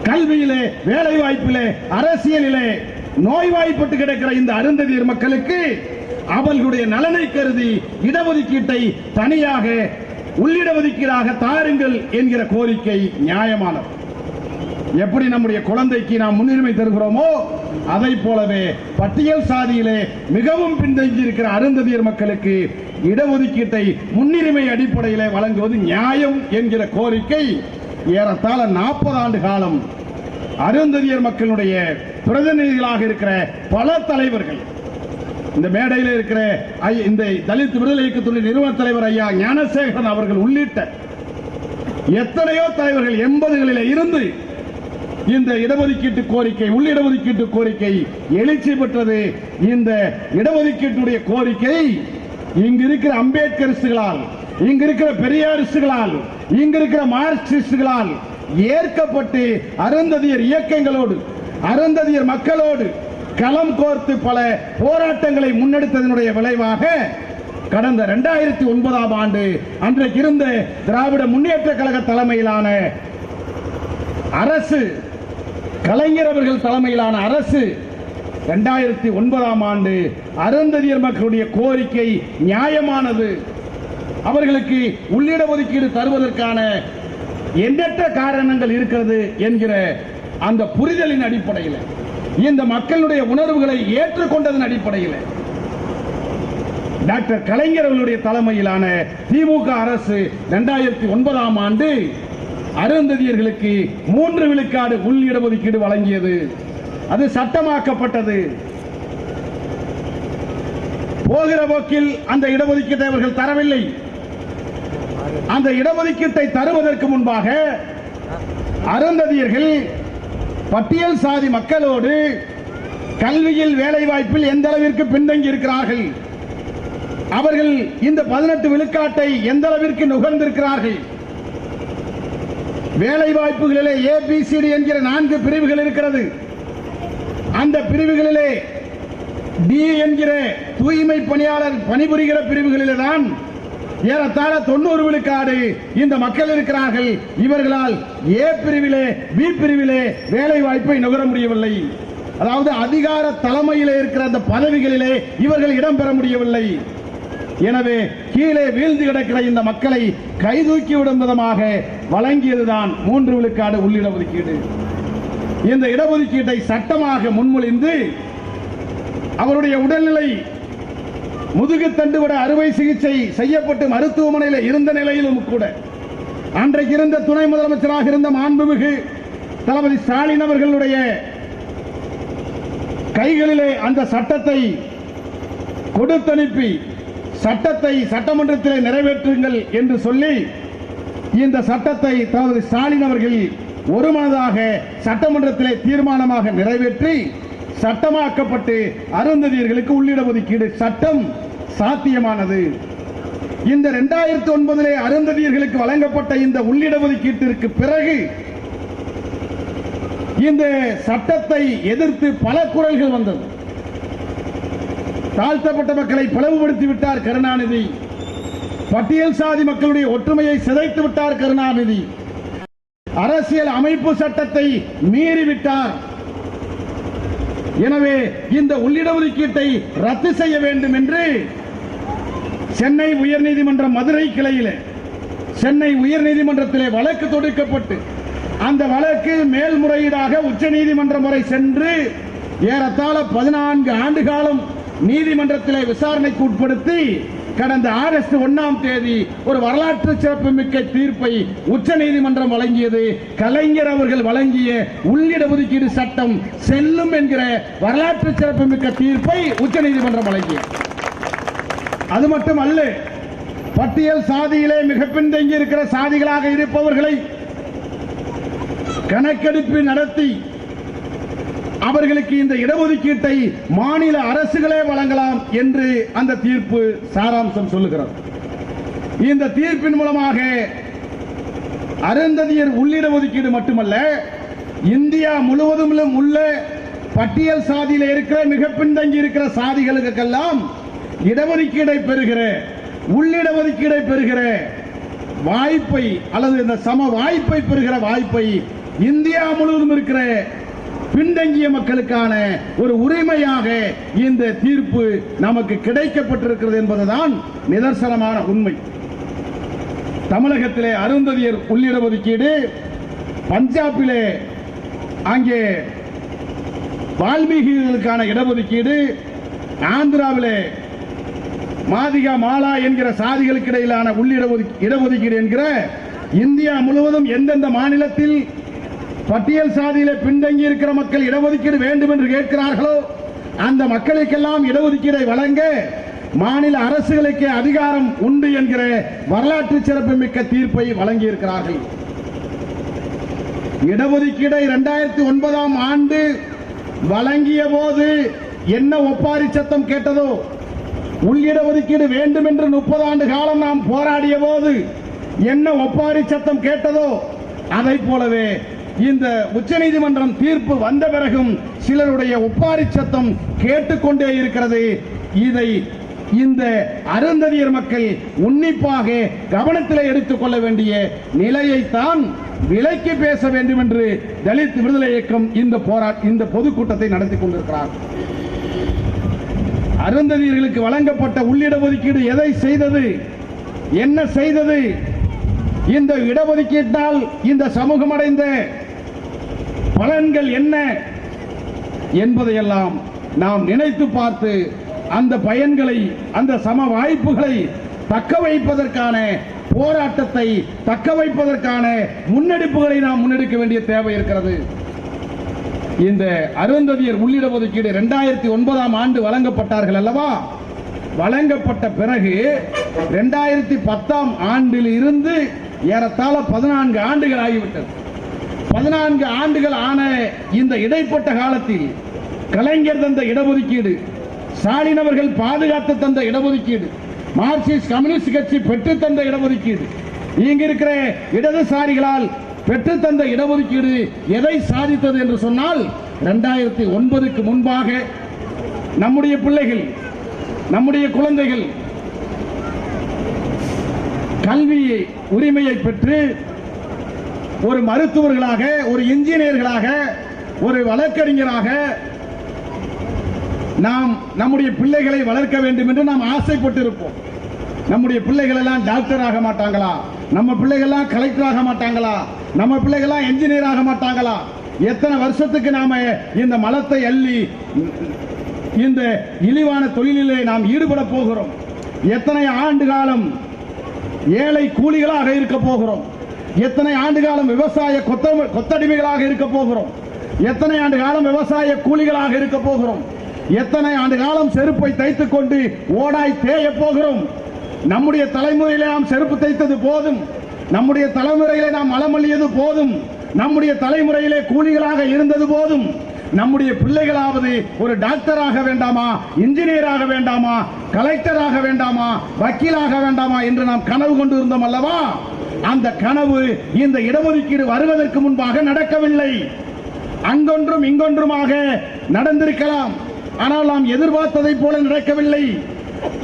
கல்வியிலே, வேலை வாய்ப்பிலே, அரசியலிலே நோய்வாய்ப்பட்டு கிடக்கிற இந்த அருந்ததியர் மக்களுக்கு அவர்களுடைய நலனை கருதி இடஒதுக்கீட்டை தனியாக உள்ளிட ஒதுக்கீடாக தாருங்கள் என்கிற கோரிக்கை நியாயமானது. எப்படி நம்முடைய குழந்தைக்கு நாம் முன்னுரிமை தருகிறோமோ அதை போலவே பட்டியல் சாதியிலே மிகவும் பின்தங்கி இருக்கிற அருந்ததியர் மக்களுக்கு இடஒதுக்கீட்டை முன்னுரிமை அடிப்படையிலே வழங்குவது நியாயம் என்கிற கோரிக்கை ஏறத்தாழ 40 ஆண்டு காலம் அருந்ததியர் மக்களுடைய பிரதிநிதிகளாக இருக்கிற பல தலைவர்கள், இந்த மேடையில் இருக்கிற இந்த தலித் விடுதலை இயக்கத்துடைய நிறுவன தலைவர் ஐயா ஞானசேகரன் அவர்கள் உள்ளிட்ட எத்தனையோ தலைவர்கள் 80களில் இருந்து இந்த இடஒதுக்கீட்டு கோரிக்கை, உள்ளிடஒதுக்கீட்டு கோரிக்கை எழுச்சி பெற்றது. இந்த இடஒதுக்கீட்டுடைய கோரிக்கை இங்கு இருக்கிற அம்பேத்கரிஸ்டுகளால், இங்கு இருக்கிற பெரியாரிஸ்டுகளால், இங்கு இருக்கிற மார்க்சிஸ்டுகளால் ஏற்கப்பட்டு அருந்ததியர் இயக்கங்களோடு, அருந்ததியர் மக்களோடு களம் கோர்த்து பல போராட்டங்களை முன்னெடுத்ததனுடைய விளைவாக கடந்த 2009ஆம் ஆண்டு அன்றைக்கு இருந்த திராவிட முன்னேற்ற கழக தலைமையிலான அரசு, கலைஞர் அவர்கள் தலைமையிலான அரசு 2009ஆம் ஆண்டு அருந்ததியர் மக்களுடைய கோரிக்கை நியாயமானது, அவர்களுக்கு உள்ளிட ஒதுக்கீடு தருவதற்கான எண்ணற்ற காரணங்கள் இருக்கிறது என்கிற அந்த புரிதலின் அடிப்படையில், இந்த மக்களுடைய உணர்வுகளை ஏற்றுக்கொண்டதன் அடிப்படையில் டாக்டர் கலைஞர் அவர்களுடைய தலைமையிலான திமுக அரசு 2009ஆம் ஆண்டு அருந்ததியர்களுக்கு 3 விழுக்காடு உள் இடஒதுக்கீடு வழங்கியது. அது சட்டமாக்கப்பட்டது. போகிற போக்கில் அந்த இடஒதுக்கீட்டை அவர்கள் தரவில்லை. அந்த இடஒதுக்கீட்டை தருவதற்கு முன்பாக அருந்ததியர்கள் பட்டியல் சாதி மக்களோடு கல்வியில், வேலை வாய்ப்பில் எந்த அளவிற்கு பின்தங்கி இருக்கிறார்கள், அவர்கள் இந்த 18 விழுக்காட்டை எந்த அளவிற்கு நுகர்ந்திருக்கிறார்கள், வேலை வாய்ப்புகளிலே ABCD என்கிற 4 பிரிவுகள் இருக்கிறது. அந்த பிரிவுகளிலே D என்கிற தூய்மை பணியாளர் பணிபுரிகிற பிரிவுகளிலே தான் ஏறத்தாழ 90 விழுக்காடு இந்த மக்கள் இருக்கிறார்கள். இவர்களால் A பிரிவிலே, B பிரிவிலே வேலை வாய்ப்பை நுகர முடியவில்லை. அதாவது அதிகார தலைமையிலே இருக்கிற அந்த பதவிகளிலே இவர்கள் இடம்பெற முடியவில்லை. எனவே கீழே வீழ்ந்து கிடக்கிற இந்த மக்களை கைதூக்கி விடும் விதமாக வழங்கியதுதான் 3 விழுக்காடு உள்ளிட ஒதுக்கீடு. இந்த இடஒதுக்கீட்டை சட்டமாக முன்மொழிந்து அவருடைய உடல்நிலை முதுகு தண்டுவட அறுவை சிகிச்சை செய்யப்பட்டு மருத்துவமனையில் இருந்த நிலையிலும் கூட அன்றைக்கு இருந்த துணை முதலமைச்சராக இருந்த மாண்புமிகு தளபதி ஸ்டாலின் அவர்களுடைய கைகளிலே அந்த சட்டத்தை கொடுத்தனுப்பி சட்டத்தை சட்டமன்றத்தில் நிறைவேற்றுங்கள் என்று சொல்லி இந்த சட்டத்தை தளபதி ஸ்டாலின் அவர்கள் ஒருமனதாக சட்டமன்றத்திலே தீர்மானமாக நிறைவேற்றி சட்டமாக்கப்பட்டு அருந்ததியர்களுக்கு உள்ளிட ஒதுக்கீடு சட்டம் சாத்தியமானது. இந்த 2009 அருந்ததியர்களுக்கு வழங்கப்பட்ட இந்த உள்ளிட ஒதுக்கீட்டிற்கு பிறகு இந்த சட்டத்தை எதிர்த்து பல குரல்கள் வந்தது. தாழ்த்தப்பட்ட மக்களை பிளவுபடுத்தி விட்டார் கருணாநிதி, பட்டியல் சாதி மக்களுடைய ஒற்றுமையை சிதைத்து விட்டார் கருணாநிதி, அரசியல் அமைப்பு சட்டத்தை மீறிவிட்டார். எனவே இந்த உள்ளிட ஒதுக்கீட்டை ரத்து செய்ய வேண்டும் என்று சென்னை உயர்நீதிமன்ற மதுரை கிளையிலே, சென்னை உயர்நீதிமன்றத்திலே வழக்கு தொடுக்கப்பட்டு அந்த வழக்கு மேல்முறையீடாக உச்சநீதிமன்றம் வரை சென்று ஏறத்தாழ 14 ஆண்டு காலம் நீதிமன்றத்திலே விசாரணைக்கு உட்படுத்தி கடந்த ஆகஸ்ட் 1ஆம் தேதி ஒரு வரலாற்று சிறப்புமிக்க தீர்ப்பை உச்சநீதிமன்றம் வழங்கியது. கலைஞர் அவர்கள் வழங்கிய உள்ளிட ஒதுக்கீடு சட்டம் செல்லும் என்கிற வரலாற்று சிறப்புமிக்க தீர்ப்பை உச்சநீதிமன்றம் வழங்கியது. அது மட்டுமல்ல, பட்டியல் சாதியிலே மிக பின்தங்கி இருக்கிற சாதிகளாக இருப்பவர்களை கணக்கெடுப்பு நடத்தி அவர்களுக்கு இந்த இடஒதுக்கீட்டை மாநில அரசுகளே வழங்கலாம் என்று அந்த தீர்ப்பு சாராம்சம் சொல்லுகிறது. இந்த தீர்ப்பின் மூலமாக அருந்ததியர் உள்ளிட ஒதுக்கீடு மட்டுமல்ல, இந்தியா முழுவதும் உள்ள பட்டியல் சாதியில் இருக்கிற மிக பின்தங்கி இருக்கிற சாதிகளுக்கெல்லாம் இடஒதுக்கீடை பெறுகிற, உள்ளிட ஒதுக்கீடை பெறுகிற வாய்ப்பை அல்லது இந்த சம வாய்ப்பை பெறுகிற வாய்ப்பை இந்தியா முழுவதும் இருக்கிற பின்தங்கிய மக்களுக்கான ஒரு உரிமையாக இந்த தீர்ப்பு நமக்கு கிடைக்கப்பட்டிருக்கிறது என்பதுதான் நிதர்சனமான உண்மை. தமிழகத்திலே அருந்ததியர் உள்ளிட ஒதுக்கீடு, பஞ்சாபிலே அங்கே வால்மீகிகளுக்கான இடஒதுக்கீடு, ஆந்திராவிலே மாதிகா மாலா என்கிற சாதிகளுக்கு இடையிலான இடஒதுக்கீடு என்கிற இந்தியா முழுவதும் எந்தெந்த மாநிலத்தில் பட்டியல் சாதியிலே பின்தங்கி இருக்கிற மக்கள் இடஒதுக்கீடு வேண்டும் என்று கேட்கிறார்களோ அந்த மக்களுக்கெல்லாம் இடஒதுக்கீடை வழங்க மாநில அரசுகளுக்கு அதிகாரம் உண்டு என்கிற வரலாற்று சிறப்புமிக்க தீர்ப்பை வழங்கியிருக்கிறார்கள். இடஒதுக்கீடை 2009 ஆண்டு வழங்கிய போது என்ன ஒப்பாரி சத்தம் கேட்டதோ, உள்ளிடஒதுக்கீடு வேண்டும் என்று 30 ஆண்டு காலம் நாம் போராடிய போது என்ன ஒப்பாரி சத்தம் கேட்டதோ அதை போலவே இந்த உச்சநீதிமன்றம் தீர்ப்பு வந்த பிறகும் சிலருடைய ஒப்பாரி சத்தம் கேட்டுக்கொண்டே இருக்கிறது. இதை இந்த அருந்ததியர் மக்கள் உன்னிப்பாக கவனத்தில் எடுத்துக் கொள்ள வேண்டிய நிலையைத்தான் விலைக்கு பேச வேண்டும் என்று தலித் விடுதலை இயக்கம் இந்த பொதுக்கூட்டத்தை நடத்தி கொண்டிருக்கிறார். அருந்ததியர்களுக்கு வழங்கப்பட்ட உள்ளிடஒதுக்கீடு எதை செய்தது, என்ன செய்தது, இந்த இடஒதுக்கீட்டால் இந்த சமூகம் அடைந்த பலன்கள் என்ன என்பதையெல்லாம் நாம் நினைத்து பார்த்து அந்த பயன்களை, அந்த சம வாய்ப்புகளை தக்க வைப்பதற்கான போராட்டத்தை, தக்க வைப்பதற்கான முன்னெடுப்புகளை நாம் முன்னெடுக்க வேண்டிய தேவை இருக்கிறது. இந்த அருந்ததியர் உள்ளிடஒதுக்கீடு 2009 ஆண்டு வழங்கப்பட்டார்கள் அல்லவா? வழங்கப்பட்ட பிறகு 2010 ஆண்டில் இருந்து ஏறத்தாழ 14 ஆண்டுகள் ஆகிவிட்டது. 14 ஆண்டுகள் ஆன இந்த இடைப்பட்ட காலத்தில் கலைஞர் தந்த இடஒதுக்கீடு, ஸ்டாலின் அவர்கள் பாதுகாத்து தந்த இடஒதுக்கீடு, மார்க்சிஸ்ட் கம்யூனிஸ்ட் கட்சி பெற்று தந்த இடஒதுக்கீடு, இங்க இருக்கிற இடதுசாரிகளால் பெற்று தந்த இடஒதுக்கீடு எதை சாதித்தது என்று சொன்னால், 2009க்கு முன்பாக நம்முடைய பிள்ளைகள், நம்முடைய குழந்தைகள் கல்வி உரிமையை பெற்று ஒரு மருத்துவர்களாக, ஒரு இன்ஜினியர்களாக, ஒரு வழக்கறிஞராக நாம் நம்முடைய பிள்ளைகளை வளர்க்க வேண்டும் என்று நாம் ஆசைப்பட்டிருப்போம். நம்முடைய பிள்ளைகள் எல்லாம் டாக்டர் ஆக மாட்டாங்களா, நம்ம பிள்ளைகள் எல்லாம் கலெக்டர் ஆக மாட்டாங்களா, நம்ம பிள்ளைகள் எல்லாம் என்ஜினியர் ஆக மாட்டாங்களா, எத்தனை வருஷத்துக்கு நாம இந்த மலத்தை அள்ளி இந்த இழிவான தொழிலிலே நாம் ஈடுபட போகிறோம், எத்தனை ஆண்டு காலம் ஏழை கூலிகளாக இருக்க போகிறோம், எத்தனை ஆண்டு காலம் விவசாய கொத்தடிமைகளாக இருக்க போகிறோம், எத்தனை ஆண்டு காலம் விவசாய கூலிகளாக இருக்க போகிறோம், எத்தனை ஆண்டு காலம் செருப்பை தைத்துக் கொண்டு ஓடாய் தேய போகிறோம். நம்முடைய தலைமுறையிலே நாம் செருப்பு தைத்தது போதும், நம்முடைய தலைமுறையிலே நாம் மலமல்லியது போதும், நம்முடைய தலைமுறையிலே கூலிகளாக இருந்தது போதும். நம்முடைய பிள்ளைகளாவது ஒரு டாக்டராக வேண்டாமா, இன்ஜினியராக வேண்டாமா, கலெக்டராக வேண்டாமா, வக்கீலாக வேண்டாமா என்று நாம் கனவு கொண்டு இருந்தோம் அல்லவா? அந்த கனவு இந்த இடஒதுக்கீடு வருவதற்கு முன்பாக நடக்கவில்லை. அங்கொன்றும் இங்கொன்றுமாக நடந்திருக்கலாம், ஆனால் நாம் எதிர்பார்த்ததை போல நடக்கவில்லை.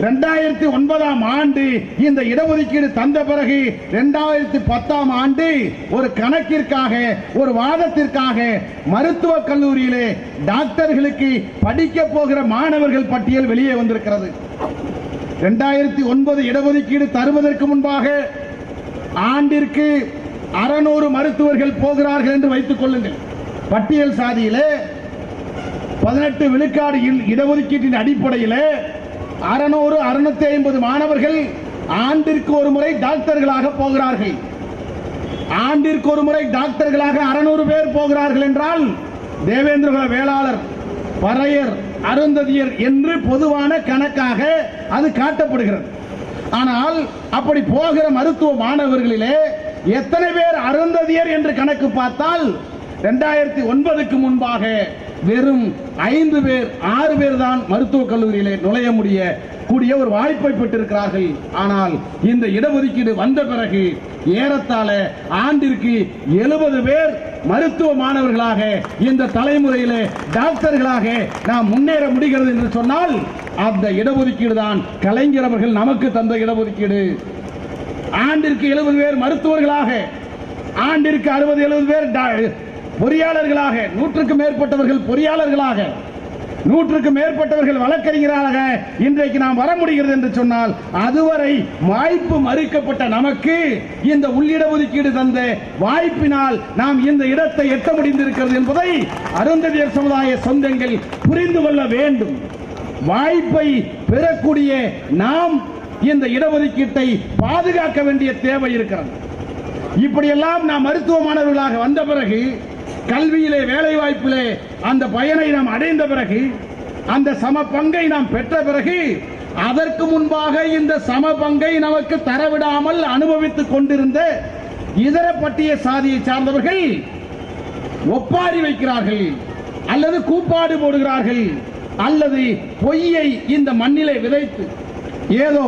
2009 ஆண்டு இந்த இடஒதுக்கீடு தந்த பிறகு 2010 ஆண்டு ஒரு கணக்கிற்காக, ஒரு வாதத்திற்காக மருத்துவக் கல்லூரியிலே டாக்டர்களுக்கு படிக்க போகிற மாணவர்கள் பட்டியல் வெளியே வந்திருக்கிறது. 2009 இடஒதுக்கீடு தருவதற்கு முன்பாக ஆண்டிற்கு 600 மருத்துவர்கள் போகிறார்கள் என்று வைத்துக் கொள்ளுங்கள். பட்டியல் சாதியிலே 18 விழுக்காடு இடஒதுக்கீட்டின் அடிப்படையில் 600, 650 மாணவர்கள் ஆண்டிற்கு ஒரு முறை டாக்டர்களாக போகிறார்கள். ஆண்டிற்கு ஒரு முறை டாக்டர்களாக 600 பேர் போகிறார்கள் என்றால் தேவேந்திரகுல வேளாளர், பறையர், அருந்ததியர் என்று பொதுவான கணக்காக அது காட்டப்படுகிறது. ஆனால் அப்படி போகிற மருத்துவ மாணவர்களிலே எத்தனை பேர் அருந்ததியர் என்று கணக்கு பார்த்தால் 2009க்கு முன்பாக வெறும் 5 பேர், 6 பேர் தான் மருத்துவக் கல்லூரியிலே நுழைய கூடிய ஒரு வாய்ப்பை பெற்றிருக்கிறார்கள். ஆனால் இந்த இடஒதுக்கீடு வந்த பிறகு ஏறத்தாழ ஆண்டிற்கு 70 பேர் மருத்துவ மாணவர்களாக இந்த தலைமுறையிலே டாக்டர்களாக நாம் முன்னேற முடிகிறது என்று சொன்னால் அந்த இடஒதுக்கீடு தான் கலைஞர் அவர்கள் நமக்கு தந்த இடஒதுக்கீடு. ஆண்டிற்கு 70 பேர் மருத்துவர்களாக, ஆண்டிற்கு 60-70 பேர் பொறியாளர்களாக, 100க்கும் மேற்பட்டவர்கள் பொறியாளர்களாக, 100க்கு மேற்பட்டவர்கள் வழக்கறிஞராக இன்றைக்கு நாம் வர முடிகிறது என்று சொன்னால் அதுவரை வாய்ப்பு மறுக்கப்பட்ட நமக்கு இந்த உள்ளிட ஒதுக்கீடு தந்த வாய்ப்பினால் நாம் இந்த இடத்தை எட்ட முடிந்திருக்கிறது என்பதை அருந்ததியர் சமுதாய சொந்தங்கள் புரிந்து கொள்ள வேண்டும். வாய்ப்பை பெறக்கூடிய நாம் இந்த இடஒதுக்கீட்டை பாதுகாக்க வேண்டிய தேவை இருக்கிறது. இப்படியெல்லாம் நாம் மருத்துவ மாணவர்களாக வந்த பிறகு, கல்வியிலே வேலை வாய்ப்பிலே அந்த பயனை நாம் அடைந்த பிறகு, அந்த சம பங்கை நாம் பெற்ற பிறகு, அதற்கு முன்பாக இந்த சம பங்கை நமக்கு தரவிடாமல் அனுபவித்துக் கொண்டிருந்த இதர பட்டிய சாதியை சார்ந்தவர்கள் ஒப்பாரி வைக்கிறார்கள், அல்லது கூப்பாடு போடுகிறார்கள், அல்லது பொய்யை இந்த மண்ணிலே விதைத்து ஏதோ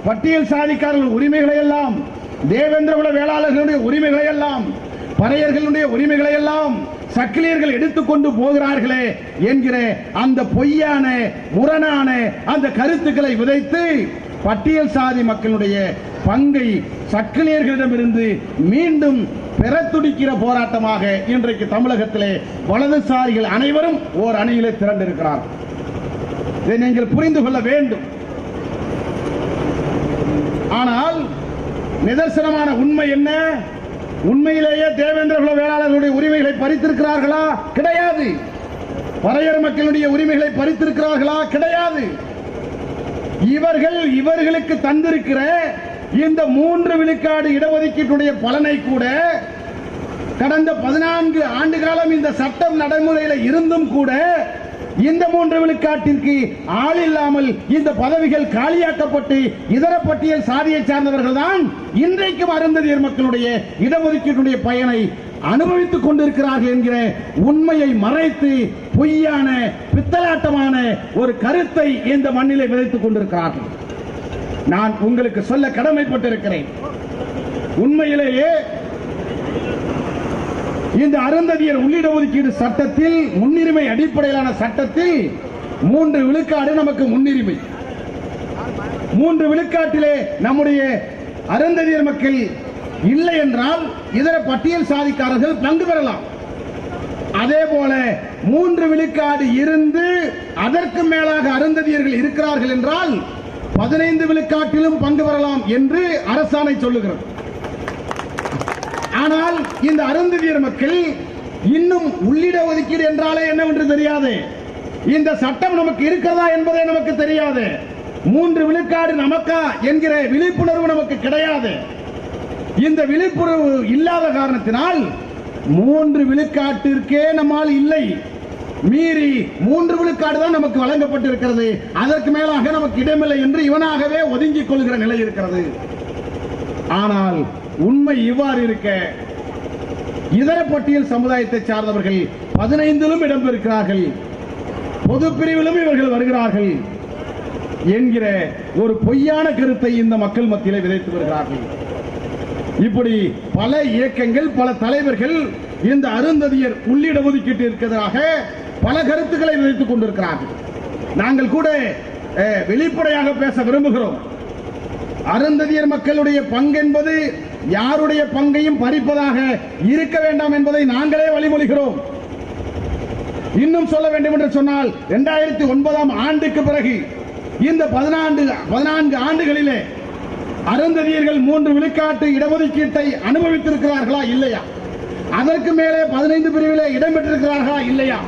பட்டியல் சாதிக்காரர்கள் உரிமைகளை எல்லாம், தேவேந்திரகுல வேளாளர்களுடைய உரிமைகளை எல்லாம், பறையர்களுடைய உரிமைகளை எல்லாம் சக்கிலியர்கள் எடுத்துக்கொண்டு போகிறார்களே என்கிற அந்த பொய்யான முரணான அந்த கருத்துக்களை விதைத்து பட்டியல் சாதி மக்களுடைய பங்கை சக்கிலியர்களிடமிருந்து மீண்டும் பெற துடிக்கிற போராட்டமாக இன்றைக்கு தமிழகத்திலே வலதுசாரிகள் அனைவரும் ஓர் அணியிலே திரண்டிருக்கிறார். இதை நீங்கள் புரிந்து கொள்ள வேண்டும். ஆனால் நிதர்சனமான உண்மை என்ன? உண்மையிலேயே தேவேந்திரகுல வேளாளர்களுடைய உரிமைகளை பறித்திருக்கிறார்களா? கிடையாது. பறையர் மக்களுடைய உரிமைகளை பறித்திருக்கிறார்களா? கிடையாது. இவர்களுக்கு தந்திருக்கிற இந்த 3 விழுக்காடு இடஒதுக்கீட்டுடைய பலனை கூட கடந்த 14 ஆண்டு காலம் இந்த சட்டம் நடைமுறையில் இருந்தும் கூட இந்த 3 விழுக்காட்டிற்கு ஆள் இல்லாமல் இந்த பதவிகள் காலியாக்கப்பட்டு இதர பட்டியல் சாதியை சார்ந்தவர்கள் தான் இன்றைக்கும் அருந்ததியர் மக்களுடைய இடஒதுக்கீட்டுடைய பயனை அனுபவித்துக் கொண்டிருக்கிறார்கள் என்கிற உண்மையை மறைத்து பொய்யான பித்தலாட்டமான ஒரு கருத்தை இந்த மண்ணிலே விதைத்துக் கொண்டிருக்கிறார்கள். நான் உங்களுக்கு சொல்ல கடமைப்பட்டிருக்கிறேன். உண்மையிலேயே இந்த அருந்ததியர் உள்ளிட ஒதுக்கீடு சட்டத்தில், முன்னுரிமை அடிப்படையிலான சட்டத்தில் 3 விழுக்காடு நமக்கு முன்னுரிமை. 3 விழுக்காட்டிலே நம்முடைய அருந்ததியர் மக்கள் இல்லை என்றால் இதர பட்டியல் சாதிக்காரர்கள் பங்கு பெறலாம். அதே போல 3 விழுக்காடு இருந்து அதற்கு மேலாக அருந்ததியர்கள் இருக்கிறார்கள் என்றால் 15 விழுக்காட்டிலும் பங்கு பெறலாம் என்று அரசாணை சொல்லுகிறது. ஆனால் இந்த அருந்ததியர் மக்கள் இன்னும் உள்ளிட ஒதுக்கீடு என்றாலே என்னவென்று தெரியாது. இந்த சட்டம் நமக்கு இருக்கிறதா என்பதே நமக்கு தெரியாது. 3 விழுக்காடு நமக்கா என்கிற விழிப்புணர்வு நமக்கு கிடையாது. இந்த விழிப்புணர்வு இல்லாத காரணத்தினால் 3 விழுக்காட்டிற்கே நம்மால் இல்லை, மீறி 3 விழுக்காடு தான் நமக்கு வழங்கப்பட்டிருக்கிறது, அதற்கு மேலாக நமக்கு இடமில்லை என்று இவனாகவே ஒதுங்கிக் கொள்கிற நிலை இருக்கிறது. ஆனால் உண்மை இவ்வாறு இருக்க, இதர பட்டியல் சமுதாயத்தை சார்ந்தவர்கள் 15லும் இடம்பெறுகிறார்கள், பொது பிரிவிலும் இவர்கள் வருகிறார்கள் என்கிற ஒரு பொய்யான கருத்தை இந்த மக்கள் மத்தியிலே விதைத்து வருகிறார்கள். இப்படி பல இயக்கங்கள், பல தலைவர்கள் இந்த அருந்ததியர் உள்ளிட ஒதுக்கீட்டு இருக்கிறதாக பல கருத்துக்களை விதைத்துக் கொண்டிருக்கிறார்கள். நாங்கள் கூட வெளிப்படையாக பேச விரும்புகிறோம். அருந்ததியர் மக்களுடைய பங்கு என்பது யாருடைய பங்கையும் பறிப்பதாக இருக்க வேண்டாம் என்பதை நாங்களே வழிமொழிகிறோம். இன்னும் சொல்ல வேண்டும் என்று சொன்னால் 2009 ஆண்டுக்கு பிறகு இந்த 14 ஆண்டுகளிலே அருந்ததியர்கள் 3 விழுக்காட்டு இடஒதுக்கீட்டை அனுபவித்திருக்கிறார்களா இல்லையா, அதற்கு மேலே 15 பிரிவிலே இடம்பெற்றிருக்கிறார்களா இல்லையா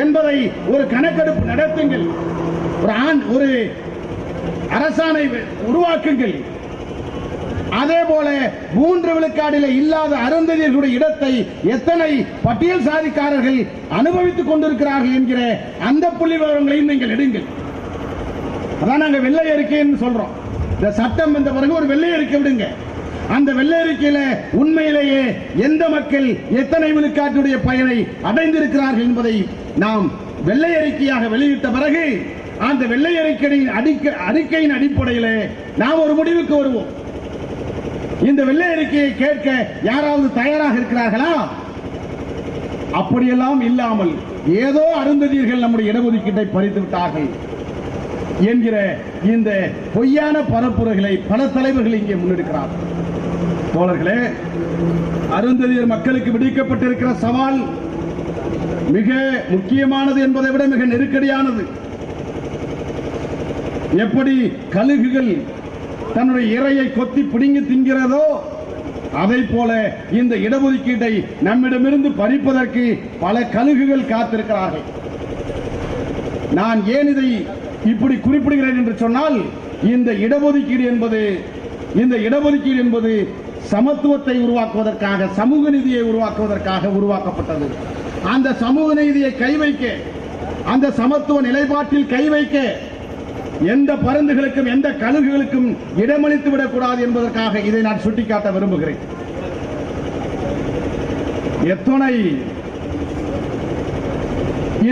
என்பதை ஒரு கணக்கெடுப்பு நடத்துங்கள், ஒரு அரசாணை உருவாக்குங்கள். அதே போல 3 விழுக்காடில் இல்லாத அருந்ததியர்களுடைய இடத்தை எத்தனை பட்டியல் சாதிக்காரர்கள் அனுபவித்துக் கொண்டிருக்கிறார்கள் என்கிற அந்த புள்ளி விவரங்களையும் நீங்கள் எடுங்கள். அதான் நாங்கள் வெள்ளை அறிக்கைன்னு சொல்றோம். இந்த சட்டம் வந்த பிறகு ஒரு வெள்ளை அறிக்கை விடுங்க. அந்த வெள்ளை அறிக்கையில உண்மையிலேயே எந்த மக்கள் எத்தனை விழுக்காட்டுடைய பயனை அடைந்திருக்கிறார்கள் என்பதை நாம் வெள்ளை அறிக்கையாக வெளியிட்ட பிறகு அந்த வெள்ளை அறிக்கையின் அடிப்படையில் நாம் ஒரு முடிவுக்கு வருவோம். இந்த வெள்ளை அறிக்கையை கேட்க யாராவது தயாராக இருக்கிறார்களா? அப்படியெல்லாம் இல்லாமல் ஏதோ அருந்ததியர்கள் நம்முடைய இடஒதுக்கீட்டை பறித்து விட்டார்கள் என்கிற இந்த பொய்யான பரப்புரைகளை பல தலைவர்கள் இங்கே முன்னெடுக்கிறார். தோழர்களே, அருந்ததியர் மக்களுக்கு விடுக்கப்பட்டிருக்கிற சவால் மிக முக்கியமானது என்பதை விட மிக நெருக்கடியானது. எப்படி கழுகுகள் தன்னுடைய இரையை கொத்தி பிடுங்கி தின்கிறதோ அதை போல இந்த இடஒதுக்கீட்டை நம்மிடமிருந்து பறிப்பதற்கு பல கழுகுகள் காத்திருக்கிறார்கள். நான் ஏன் இதை இப்படி குறிப்பிடுகிறேன் என்று சொன்னால், இந்த இடஒதுக்கீடு என்பது சமத்துவத்தை உருவாக்குவதற்காக, சமூக நீதியை உருவாக்குவதற்காக உருவாக்கப்பட்டது. அந்த சமூக நீதியை கை வைக்க, அந்த சமத்துவ நிலைப்பாட்டில் கை வைக்க எந்த பருந்துகளுக்கும் எந்த கழுகுகளுக்கும் இடமளித்து விடக்கூடாது என்பதற்காக இதை நான் சுட்டிக்காட்ட விரும்புகிறேன். எத்தனை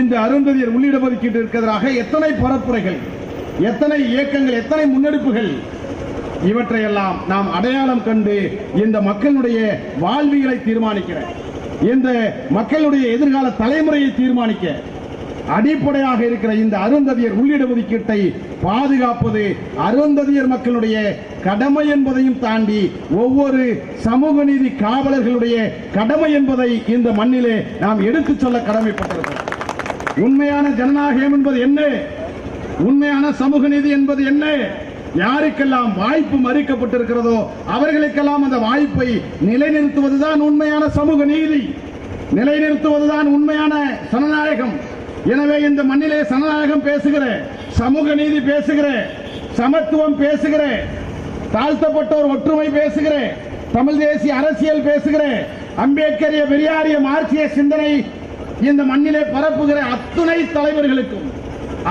இந்த அருந்ததியர் உள்ளிடஒதுக்கீட்டிற்கு எதிராக எத்தனை பரப்புரைகள், எத்தனை இயக்கங்கள், எத்தனை முன்னெடுப்புகள், இவற்றையெல்லாம் நாம் அடையாளம் கண்டு இந்த மக்களுடைய வாழ்வியலை தீர்மானிக்கிற, இந்த மக்களுடைய எதிர்கால தலைமுறையை தீர்மானிக்க அடிப்படையாக இருக்கிற இந்த அருந்ததியர் உள்ளிடஒதுக்கீட்டை பாதுகாப்பது அருந்ததியர் மக்களுடைய கடமை என்பதையும் தாண்டி ஒவ்வொரு சமூக நீதி காவலர்களுடைய கடமை என்பதை இந்த மண்ணிலே நாம் எடுத்துச் சொல்ல கடமைப்பட்டிருக்கிறோம். உண்மையான ஜனநாயகம் என்பது என்ன? உண்மையான சமூக நீதி என்பது என்ன? யாருக்கெல்லாம் வாய்ப்பு மறுக்கப்பட்டிருக்கிறதோ அவர்களுக்கெல்லாம் அந்த வாய்ப்பை நிலைநிறுத்துவதுதான் உண்மையான சமூக நீதி, நிலைநிறுத்துவதுதான் உண்மையான ஜனநாயகம். எனவே இந்த மண்ணிலே ஜனநாயகம் பேசுகிற, சமூக நீதி பேசுகிற, சமத்துவம் பேசுகிற, தாழ்த்தப்பட்டோர் ஒற்றுமை பேசுகிற, தமிழ் தேசிய அரசியல் பேசுகிற, அம்பேத்கரிய பெரியாரிய மார்க்சிய சிந்தனை இந்த மண்ணிலே பரப்புகிற அத்துணை தலைவர்களுக்கும்,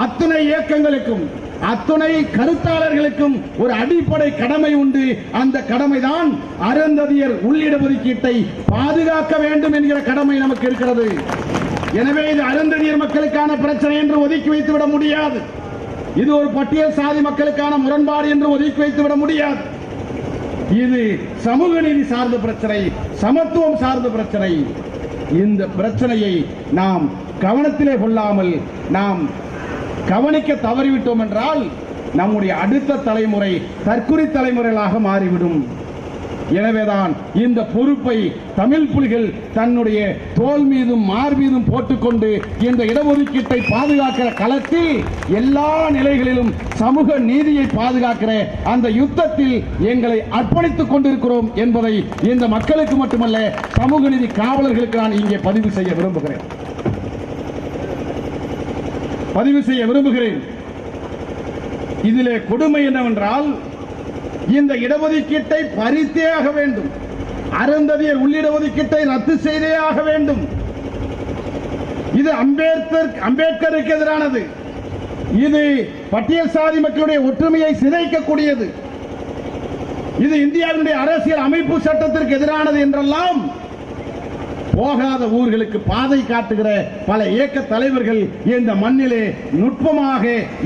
அத்துணை இயக்கங்களுக்கும், அத்துணை கருத்தாளர்களுக்கும் ஒரு அடிப்படை கடமை உண்டு. அந்த கடமைதான் அருந்ததியர் உள்ளிடஒதுக்கீட்டை பாதுகாக்க வேண்டும் என்கிற கடமை நமக்கு இருக்கிறது. எனவே இது அருந்ததியர் மக்களுக்கான பிரச்சனை என்று ஒதுக்கி வைத்துவிட முடியாது. இது ஒரு பட்டியல் சாதி மக்களுக்கான முரண்பாடு என்று ஒதுக்கி வைத்துவிட முடியாது. இது சமூக நீதி சார்ந்த பிரச்சனை, சமத்துவம் சார்ந்த பிரச்சனை. இந்த பிரச்சனையை நாம் கவனத்திலே கொள்ளாமல் நாம் கவனிக்க தவறிவிட்டோம் என்றால் நம்முடைய அடுத்த தலைமுறை தற்குறி தலைமுறைகளாக மாறிவிடும். எனவேதான் இந்த பொறுப்பை தமிழ் புலிகள் தன்னுடைய தோல் மீதும் மார்பீதும் போட்டுக்கொண்டு இந்த இடஒதுக்கீட்டை பாதுகாக்கிற களத்தில் எல்லா நிலைகளிலும் சமூக நீதியை பாதுகாக்கிற அந்த யுத்தத்தில் எங்களை அர்ப்பணித்துக் கொண்டிருக்கிறோம் என்பதை இந்த மக்களுக்கு மட்டுமல்ல சமூக நீதி காவலர்களுக்கு நான் இங்கே பதிவு செய்ய விரும்புகிறேன். இதிலே கொடுமை என்னவென்றால், இந்த இடஒதுக்கீட்டை பறித்தே ஆக வேண்டும், அருந்ததியர் உள்ளிடஒதுக்கீட்டை ரத்து செய்தே ஆக வேண்டும். இது அம்பேத்கருக்கு எதிரானது. இது பட்டியல் சாதி மக்களுடைய ஒற்றுமையை சிதைக்கக்கூடியது. இது இந்தியாவினுடைய அரசியல் அமைப்பு சட்டத்திற்கு எதிரானது என்றெல்லாம் போகாத ஊர்களுக்கு பாதை காட்டுகிற பல இயக்க தலைவர்கள் இந்த மண்ணிலே நுட்பமாக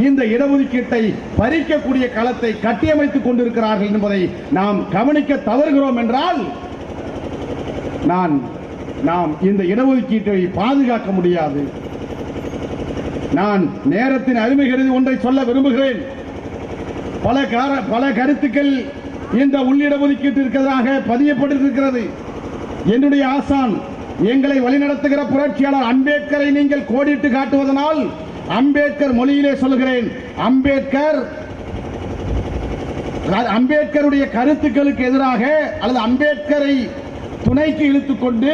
இந்த இடஒதுக்கீட்டை பறிக்கக்கூடிய களத்தை கட்டியமைத்துக் கொண்டிருக்கிறார்கள் என்பதை நாம் கவனிக்க தவறுகிறோம் என்றால் நாம் இந்த இடஒதுக்கீட்டை பாதுகாக்க முடியாது. நான் நேரத்தின் அருமை கருதி ஒன்றை சொல்ல விரும்புகிறேன். பல கருத்துக்கள் இந்த உள்ளிடஒதுக்கீட்டிற்கு எதிராக பதியப்பட்டிருக்கிறது. என்னுடைய ஆசான், எங்களை வழிநடத்துகிற புரட்சியாளர் அம்பேத்கரை நீங்கள் கோடிட்டு காட்டுவதனால் அம்பேத்கர் மொழியிலே சொல்கிறேன், அம்பேத்கருடைய கருத்துக்களுக்கு எதிராக அல்லது அம்பேத்கரை துணைக்கு இழுத்துக் கொண்டு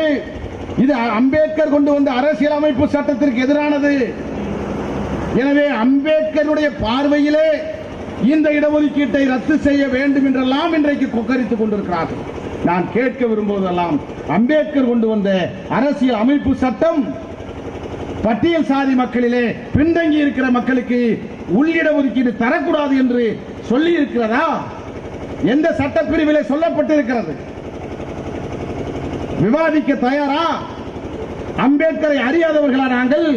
இது அம்பேத்கர் கொண்டு வந்த அரசியல் அமைப்பு சட்டத்திற்கு எதிரானது. எனவே அம்பேத்கருடைய பார்வையிலே இந்த இடஒதுக்கீட்டை ரத்து செய்ய வேண்டும் என்றெல்லாம் இன்றைக்கு கொக்கரித்துக் கொண்டிருக்கிறார்கள். நான் கேட்க விரும்புவதெல்லாம், அம்பேத்கர் கொண்டு வந்த அரசியல் அமைப்பு சட்டம் பட்டியல் சாதி மக்களிலே பின்தங்கி இருக்கிற மக்களுக்கு உள்ளிடஒதுக்கீடு தரக்கூடாது என்று சொல்லி இருக்கிறதா? எந்த சட்டப்பிரிவிலே சொல்லப்பட்டிருக்கிறது? விவாதிக்க தயாரா? அம்பேத்கரை அறியாதவர்களா நாங்கள்?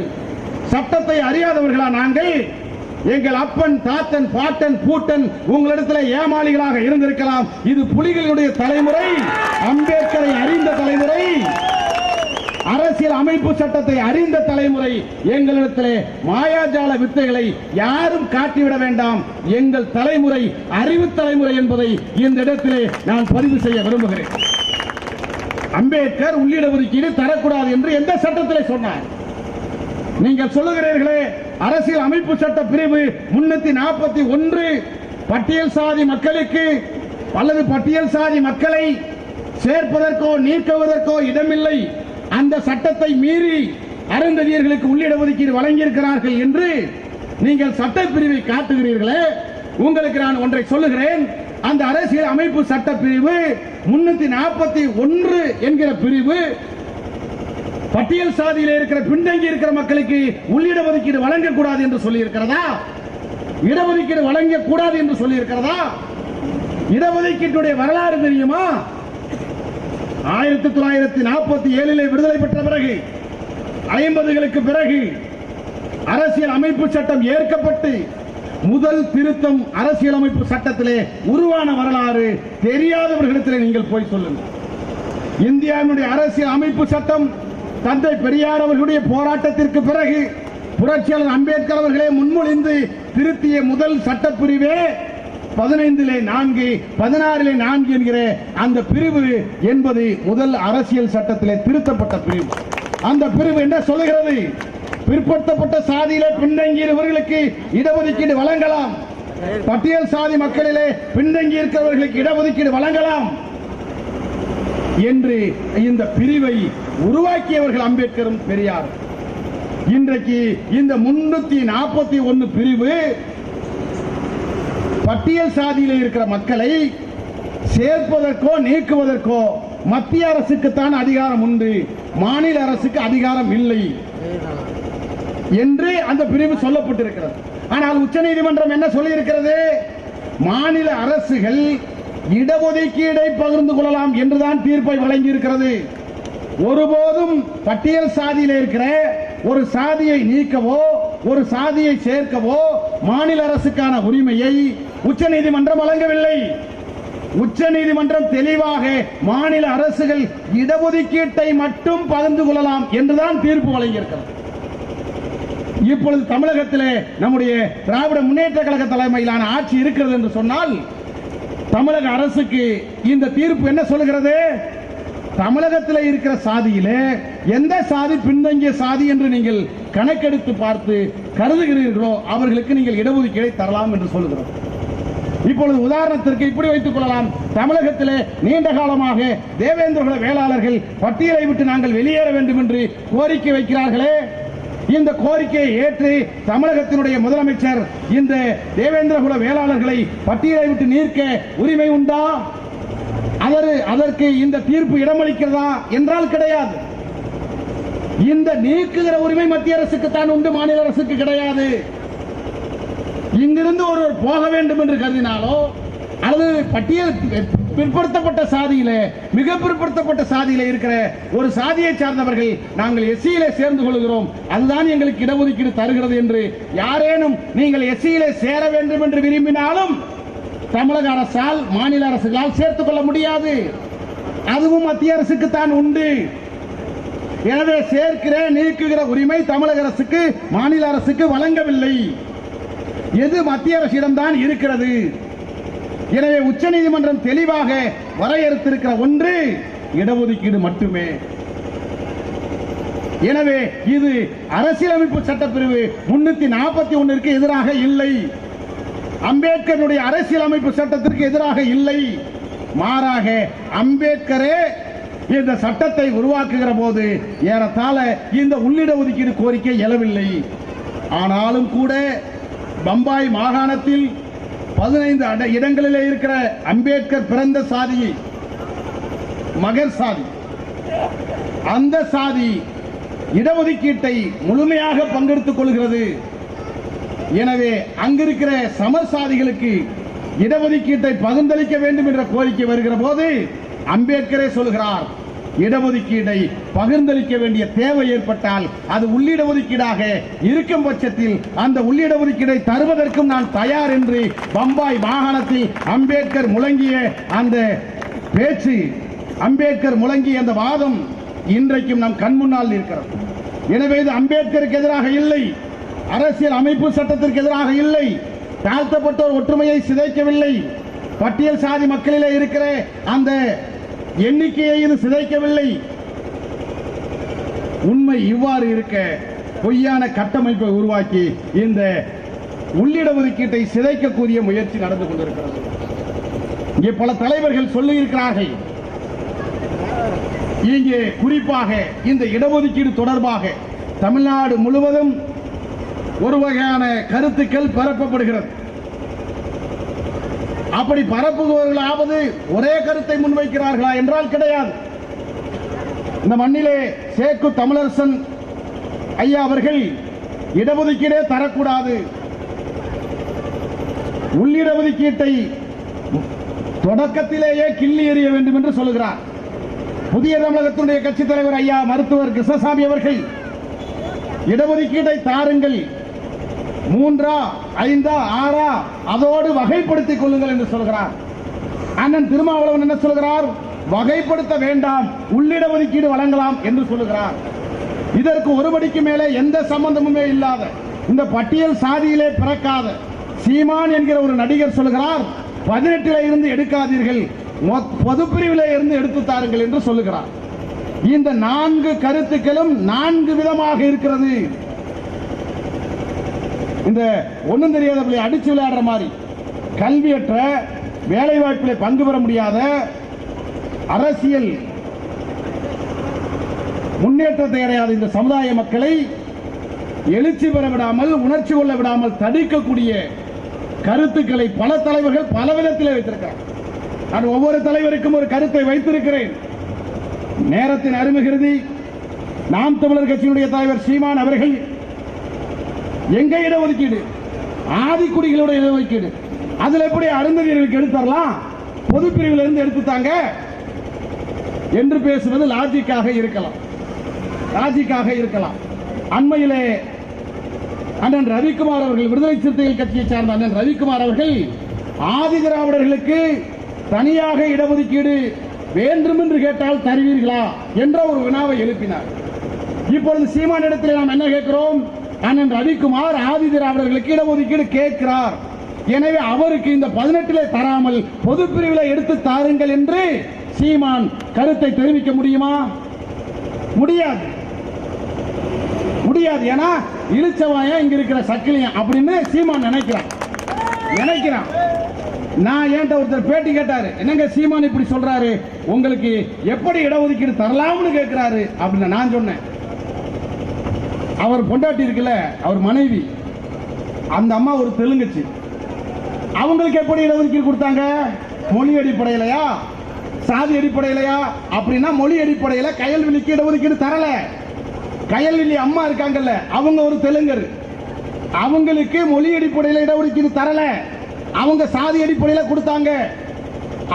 சட்டத்தை அறியாதவர்களா நாங்கள்? எங்கள் அப்பன், தாத்தன், பாட்டன், பூட்டன் உங்களிடத்தில் ஏமாளிகளாக இருந்திருக்கலாம். இது புலிகளுடைய தலைமுறை, அம்பேத்கரை அறிந்த தலைமுறை, அரசியல் அமைப்பு சட்டத்தை அறிந்த தலைமுறை. எங்களிடத்திலே மாயாஜால வித்தைகளை யாரும் காட்டிவிட வேண்டாம். எங்கள் தலைமுறை அறிவு தலைமுறை என்பதை இந்த இடத்திலே நான் பதிவு செய்ய விரும்புகிறேன். அம்பேத்கர் உள்ளிடஒதுக்கீடு தரக்கூடாது என்று எந்த சட்டத்திலே சொன்னார்? நீங்கள் சொல்லுகிறீர்களே அரசியல் அமைப்பு சட்ட பிரிவு 341 பட்டியல் சாதி மக்களுக்கு அல்லது பட்டியல் சாதி மக்களை சேர்ப்பதற்கோ நீக்குவதற்கோ இடமில்லை, அந்த சட்டத்தை மீறி அருந்ததியர்களுக்கு உள்ளிட ஒதுக்கீடு வழங்கியிருக்கிறார்கள் என்று நீங்கள் சட்டப்பிரிவை காட்டுகிறீர்களே. உங்களுக்கு நான் ஒன்றை சொல்லுகிறேன். அந்த அரசியல் அமைப்பு சட்ட பிரிவு 341 என்கிற பிரிவு பட்டியல் சாதியில் இருக்கிற பின்தங்கி இருக்கிற மக்களுக்கு உள்ளிட ஒதுக்கீடு வழங்கக்கூடாது என்று சொல்லி இருக்கிறதா? இடஒதுக்கீடு வழங்கக்கூடாது என்று சொல்லி இருக்கிறதா? இடஒதுக்கீட்டுடைய வரலாறு தெரியுமா? 1947 விடுதலை பெற்ற பிறகு 50களுக்கு பிறகு அரசியல் அமைப்பு சட்டம் ஏற்கப்பட்டு முதல் திருத்தம் அரசியல் அமைப்பு சட்டத்திலே உருவான வரலாறு தெரியாதவர்களிடத்திலே நீங்கள் போய் சொல்லுங்கள். இந்தியாவினுடைய அரசியல் அமைப்பு சட்டம் தந்தை பெரியார் அவர்களுடைய போராட்டத்திற்கு பிறகு புரட்சியாளர் அம்பேத்கர் அவர்களே முன்மொழிந்து திருத்திய முதல் சட்டப்பிரிவே 15(4), 16(4) என்கிற அந்த பிரிவு என்பது முதல் அரசியல் சட்டத்திலே திருத்தப்பட்ட பிரிவு. அந்த பிரிவு என்ன சொல்லுகிறது? பிற்படுத்தப்பட்ட சாதியிலே பின்தங்கியவர்களுக்கு இடஒதுக்கீடு வழங்கலாம், பட்டியல் சாதி மக்களிலே பின்தங்கி இருக்கிறவர்களுக்கு இடஒதுக்கீடு வழங்கலாம் என்று இந்த பிரிவை உருவாக்கியவர்கள் அம்பேத்கரும் பெரியார். இன்றைக்கு இந்த 341 பிரிவு பட்டியல் சாதியில் இருக்கிற மக்களை சேர்ப்பதற்கோ நீக்குவதற்கோ மத்திய அரசுக்கு தான் அதிகாரம் உண்டு, மாநில அரசுக்கு அதிகாரம் இல்லை என்று அந்த பிரிவு சொல்லப்பட்டிருக்கிறது. ஆனால் உச்சநீதிமன்றம் என்ன சொல்லி இருக்கிறது? மாநில அரசுகள் இடஒதுக்கீடை பகிர்ந்து கொள்ளலாம் என்றுதான் தீர்ப்பை வழங்கி இருக்கிறது. ஒருபோதும் பட்டியல் சாதியில் இருக்கிற ஒரு சாதியை நீக்கவோ ஒரு சாதியை சேர்க்கவோ மாநில அரசுக்கான உரிமையை உச்சநீதிமன்றம் வழங்கவில்லை. உச்சநீதிமன்றம் தெளிவாக மாநில அரசுகள் இடஒதுக்கீட்டை மட்டும் பகிர்ந்து கொள்ளலாம் என்றுதான் தீர்ப்பு வழங்கியிருக்கிறது. இப்பொழுது தமிழகத்திலே நம்முடைய திராவிட முன்னேற்ற கழக தலைமையிலான ஆட்சி இருக்கிறது என்று சொன்னால் தமிழக அரசுக்கு இந்த தீர்ப்பு என்ன சொல்கிறது? தமிழகத்தில் இருக்கிற சாதியிலே எந்த சாதி பின்தங்கிய சாதி என்று நீங்கள் கணக்கெடுத்து பார்த்து கருதுகிறீர்களோ அவர்களுக்கு நீங்கள் இடஒதுக்கீடை தரலாம் என்று சொல்லுகிறோம். இப்பொழுது உதாரணத்திற்கு இப்படி வைத்துக் கொள்ளலாம். தமிழகத்திலே நீண்ட காலமாக தேவேந்திரகுல வேளாளர்கள் பட்டியலை விட்டு நாங்கள் வெளியேற வேண்டும் என்று கோரிக்கை வைக்கிறார்களே, இந்த கோரிக்கையை ஏற்று தமிழகத்தினுடைய முதலமைச்சர் இந்த தேவேந்திரகுல வேளாளர்களை பட்டியலை விட்டு நீக்க உரிமை உண்டா? அதற்கு இந்த தீர்ப்பு இடமளிக்கிறதா என்றால் கிடையாது. இந்த நீக்குகிற உரிமை மத்திய அரசுக்கு தான் உண்டு, மாநில அரசுக்கு கிடையாது. இங்கிருந்து ஒருவர் போக வேண்டும் என்று கருதினாலோ அல்லது பட்டியல் பிற்படுத்தப்பட்ட சாதியிலே மிக பிற்படுத்தப்பட்ட சாதியிலே இருக்கிற ஒரு சாதியை சார்ந்தவர்கள் நாங்கள் எஸ்சியிலே சேர்ந்து கொள்கிறோம், அதுதான் எங்களுக்கு இடஒதுக்கீடு தருகிறது என்று யாரேனும் நீங்கள் எஸ்சியிலே சேர வேண்டும் என்று விரும்பினாலும் தமிழக அரசால் மாநில அரசுகளால் சேர்த்துக் கொள்ள முடியாது. அதுவும் மத்திய அரசுக்கு தான் உண்டு. எனவே சேர்க்கிற நீக்குகிற உரிமை தமிழக அரசுக்கு மாநில அரசுக்கு வழங்கவில்லை. எது மத்திய அரசிடம்தான் இருக்கிறது. எனவே உச்சநீதிமன்றம் தெளிவாக வரையறுத்திருக்கிற ஒன்று இடஒதுக்கீடு மட்டுமே. எனவே இது அரசியலமைப்பு சட்டப்பிரிவு 341 எதிராக இல்லை, அம்பேத்கருடைய அரசியலமைப்பு சட்டத்திற்கு எதிராக இல்லை. மாறாக அம்பேத்கரே இந்த சட்டத்தை உருவாக்குகிற போது ஏறத்தாழ இந்த உள்ளிட ஒதுக்கீடு கோரிக்கை எழவில்லை. ஆனாலும் கூட பம்பாய் மாகாணத்தில் 15 இடங்களிலே இருக்கிற அம்பேத்கர் பிறந்த சாதியை மகர் சாதி, அந்த சாதி இடஒதுக்கீட்டை முழுமையாக பங்கெடுத்துக் கொள்கிறது. எனவே அங்கிருக்கிற சமர் சாதிகளுக்கு இடஒதுக்கீட்டை பகிர்ந்தளிக்க வேண்டும் என்ற கோரிக்கை வருகிற போது அம்பேத்கரே சொல்கிறார், இடஒதுக்கீடை பகிர்ந்தளிக்க வேண்டிய தேவை ஏற்பட்டால் அது உள்ளிட ஒதுக்கீடாக இருக்கும் பட்சத்தில் அந்த உள்ளிட ஒதுக்கீடை தருவதற்கும் நான் தயார் என்று பம்பாய் மாகாணத்தில் அம்பேத்கர் முழங்கிய அந்த பேச்சு, அம்பேத்கர் முழங்கிய அந்த வாதம் இன்றைக்கும் நம் கண் முன்னால் இருக்கிறது. எனவே இது அம்பேத்கருக்கு எதிராக இல்லை, அரசியல் அமைப்பு சட்டத்திற்கு எதிராக இல்லை, தாழ்த்தப்பட்டோர் ஒற்றுமையை சிதைக்கவில்லை, பட்டியல் சாதி மக்களிலே இருக்கிற அந்த எண்ணிக்கையை இது சிதைக்கவில்லை. உண்மை இவ்வாறு இருக்க பொய்யான கட்டமைப்பை உருவாக்கி இந்த உள்ளிட ஒதுக்கீட்டை சிதைக்கக்கூடிய முயற்சி நடந்து கொண்டிருக்கிறது. இங்கே பல தலைவர்கள் சொல்லி இருக்கிறார்கள். இங்கே குறிப்பாக இந்த இடஒதுக்கீடு தொடர்பாக தமிழ்நாடு முழுவதும் ஒரு வகையான கருத்துக்கள் பரப்பப்படுகிறது. அப்படி பரப்புபவர்களாவது ஒரே கருத்தை முன்வைக்கிறார்களா என்றால் கிடையாது. இந்த மண்ணிலே சேக்கு தமிழரசன் ஐயா அவர்கள் இடஒதுக்கீடே தரக்கூடாது, உள்ளிட ஒதுக்கீட்டை தொடக்கத்திலேயே கிள்ளி எறிய வேண்டும் என்று சொல்லுகிறார். புதிய தமிழகத்தினுடைய கட்சித் தலைவர் ஐயா மருத்துவர் கிருஷ்ணசாமி அவர்கள் இடஒதுக்கீட்டை தாருங்கள், 3ஆ 5ஆ 6ஆ அதோடு வகைப்படுத்திக் கொள்ளுங்கள் என்று சொல்கிறார். அண்ணன் திருமாவளவன் என்ன சொல்கிறார்? வகைப்படுத்த வேண்டாம், உள்ளிட ஒதுக்கீடு வழங்கலாம் என்று சொல்லுகிறார். இதற்கு ஒருபடிக்கு மேலே எந்த சம்பந்தமுமே இல்லாத, இந்த பட்டியல் சாதியிலே பிறக்காத சீமான் என்கிற ஒரு நடிகர் சொல்லுகிறார், 18 இருந்து எடுக்காதீர்கள், பொதுப்பிரிவிலே இருந்து எடுத்து தாருங்கள் என்று சொல்லுகிறார். இந்த 4 கருத்துக்களும் 4 விதமாக இருக்கிறது. இந்த ஒன்னும் தெரியாத பிள்ளை அடிச்சு விளையாடுற மாதிரி, கல்வியற்ற, வேலை வாய்ப்பிலே பங்கு பெற முடியாத, அரசியல் முன்னேற்றத்தை அடையாத இந்த சமுதாய மக்களை எழுச்சி பெற விடாமல், உணர்ச்சி கொள்ள விடாமல் தடுக்கக்கூடிய கருத்துக்களை பல தலைவர்கள் பல விதத்திலே வைத்திருக்கிறார். நான் ஒவ்வொரு தலைவருக்கும் ஒரு கருத்தை வைத்திருக்கிறேன். நேரத்தின் அருமை கருதி நாம் தமிழர் கட்சியினுடைய தலைவர் சீமான் அவர்கள் எங்க இடஒதுக்கீடு, ஆதிக்குடிகளுடைய இடஒதுக்கீடு, அதுல எப்படி அருந்ததியர்களுக்கு எடுத்துடலாம், பொதுப்பிரிவில் இருந்து எடுத்துட்டாங்க என்று பேசுவது லாஜிக்காக இருக்கலாம். அண்மையிலே அண்ணன் ரவிக்குமார் அவர்கள், விடுதலை சிறுத்தைகள் கட்சியை சார்ந்த அண்ணன் ரவிக்குமார் அவர்கள் ஆதி திராவிடர்களுக்கு தனியாக இடஒதுக்கீடு வேண்டும் என்று கேட்டால் தருவீர்களா என்ற ஒரு வினாவை எழுப்பினார். இப்பொழுது சீமான் இடத்தில் நாம் என்ன கேட்கிறோம்? அண்ணன் ரவிக்குமார் ஆதி திராவிடர்களுக்கு இடஒதுக்கீடு கேட்கிறார், எனவே அவருக்கு இந்த 18 தராமல் பொதுப்பிரிவில் எடுத்து தாருங்கள் என்று சீமான் கருத்தை தெரிவிக்க முடியுமா? முடியாது. ஏன்னா இழுச்சவாயா இங்க இருக்கிற சக்கிலியம் அப்படின்னு சீமான் நினைக்கிறான். நான் ஏன்ட்ட ஒருத்தர் பேட்டி கேட்டாரு, என்னங்க சீமான் இப்படி சொல்றாரு, உங்களுக்கு எப்படி இடஒதுக்கீடு தரலாம்னு கேட்கிறாரு அப்படின்னு நான் சொன்னேன். அவர் பொண்டாட்டி இருக்குல்ல, அவர் மனைவி, அந்த அம்மா ஒரு தெலுங்கச்சி, அவங்களுக்கு எப்படி இடஒதுக்கீடு கொடுத்தாங்க? மொழி அடிப்படையிலையா, சாதி அடிப்படையிலையா? அப்படின்னா மொழி அடிப்படையில் கயல்விழிக்கு இடஒதுக்கீடு தரல. கயல்விழி அம்மா இருக்காங்கல்ல, அவங்க ஒரு தெலுங்கர், அவங்களுக்கு மொழி அடிப்படையில் இடஒதுக்கீடு தரல, அவங்க சாதி அடிப்படையில் கொடுத்தாங்க.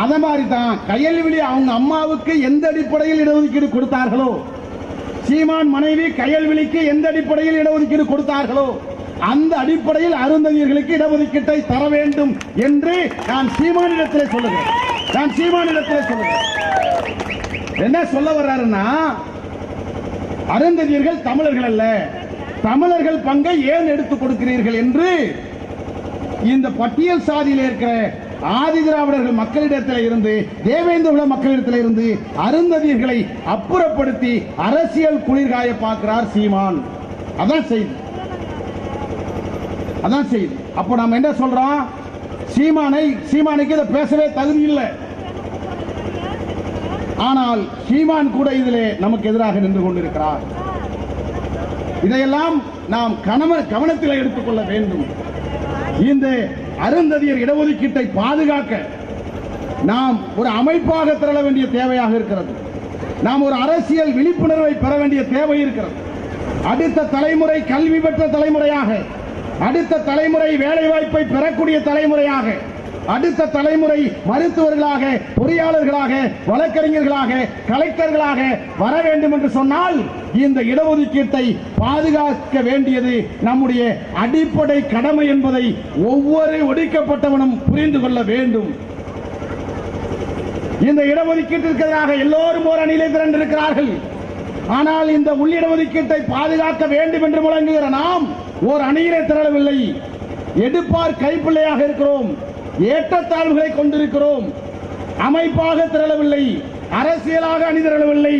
அத மாதிரி தான் கயல்விழி அவங்க அம்மாவுக்கு எந்த அடிப்படையில் இடஒதுக்கீடு கொடுத்தார்களோ, சீமான் மனைவி கயல்விழிக்கு எந்த அடிப்படையில் இடஒதுக்கீடு கொடுத்தார்களோ அந்த அடிப்படையில் அருந்ததியர்களுக்கு இடஒதுக்கீட்டை தர வேண்டும் என்று நான் சீமானிடத்தில் சொல்லுகிறேன். என்ன சொல்ல வர்றாருன்னா, அருந்ததியர்கள் தமிழர்கள் அல்ல, தமிழர்கள் பங்கை ஏன் எடுத்துக் கொடுக்கிறீர்கள் என்று இந்த பட்டியல் சாதியில் இருக்கிற ஆதி திராவிடர்கள் மக்களிடத்தில் இருந்து, தேவேந்திர குல மக்களிடத்தில் இருந்து அருந்ததியர்களை அப்புறப்படுத்தி அரசியல் குளிர்காய பார்க்கிறார் சீமான். அதான் செய்தி. அப்ப நாம என்ன சொல்றோம்? சீமானுக்கு இதை பேசவே தகுதி இல்லை. ஆனால் சீமான் கூட இதிலே நமக்கு எதிராக நின்று கொண்டிருக்கிறார். இதையெல்லாம் நாம் கவனத்தில் எடுத்துக்கொள்ள வேண்டும். இந்த அருந்ததியர் இடஒதுக்கீட்டை பாதுகாக்க நாம் ஒரு அமைப்பாக திரள வேண்டிய தேவையாக இருக்கிறது. நாம் ஒரு அரசியல் விழிப்புணர்வை பெற வேண்டிய தேவை இருக்கிறது. அடுத்த தலைமுறை கல்வி பெற்ற தலைமுறையாக, அடுத்த தலைமுறை வேலை வாய்ப்பை பெறக்கூடிய தலைமுறையாக, அடுத்த தலைமுறை மருத்துவர்களாக, பொறியாளர்களாக, வழக்கறிஞர்களாக, கலெக்டர்களாக வர வேண்டும் என்று சொன்னால் இந்த இடஒதுக்கீட்டை பாதுகாக்க வேண்டியது நம்முடைய அடிப்படை கடமை என்பதை ஒவ்வொரு ஒடுக்கப்பட்டவனும் புரிந்து கொள்ள வேண்டும். இந்த இடஒதுக்கீட்டிற்கு எதிராக எல்லோரும் ஒரு அணியிலே திரண்டிருக்கிறார்கள். ஆனால் இந்த உள்ளிடஒதுக்கீட்டை பாதுகாக்க வேண்டும் என்று முழங்குகிற நாம் ஒரு அணியிலே திரளவில்லை. எடுப்பார் கைப்பிள்ளையாக இருக்கிறோம், ஏற்றத்தாழ்வுகளை கொண்டிருக்கிறோம், அமைப்பாக திரளவில்லை, அரசியலாக அணி திரளவில்லை.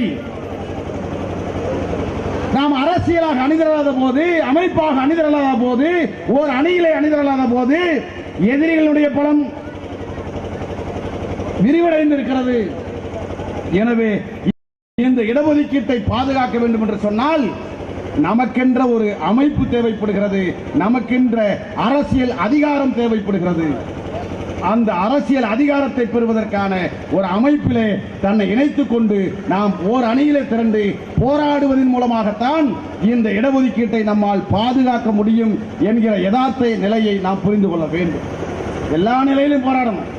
நாம் அரசியலாக அணிதிரளாத போது, அமைப்பாக அணிதிரளாத போது, ஓர் அணியிலே அணிதிரளாத போது எதிரிகளுடைய பலம் விரிவடைந்திருக்கிறது. எனவே இந்த இடஒதுக்கீட்டை பாதுகாக்க வேண்டும் என்று சொன்னால் நமக்கென்ற ஒரு அமைப்பு தேவைப்படுகிறது, நமக்கென்ற அரசியல் அதிகாரம் தேவைப்படுகிறது. அந்த அரசியல் அதிகாரத்தை பெறுவதற்கான ஒரு அமைப்பிலே தன்னை இணைத்துக் கொண்டு நாம் ஓர் அணியிலே திரண்டு போராடுவதன் மூலமாகத்தான் இந்த இடஒதுக்கீட்டை நம்மால் பாதுகாக்க முடியும் என்கிற யதார்த்த நிலையை நாம் புரிந்து கொள்ள வேண்டும். எல்லா நிலையிலும் போராடணும்.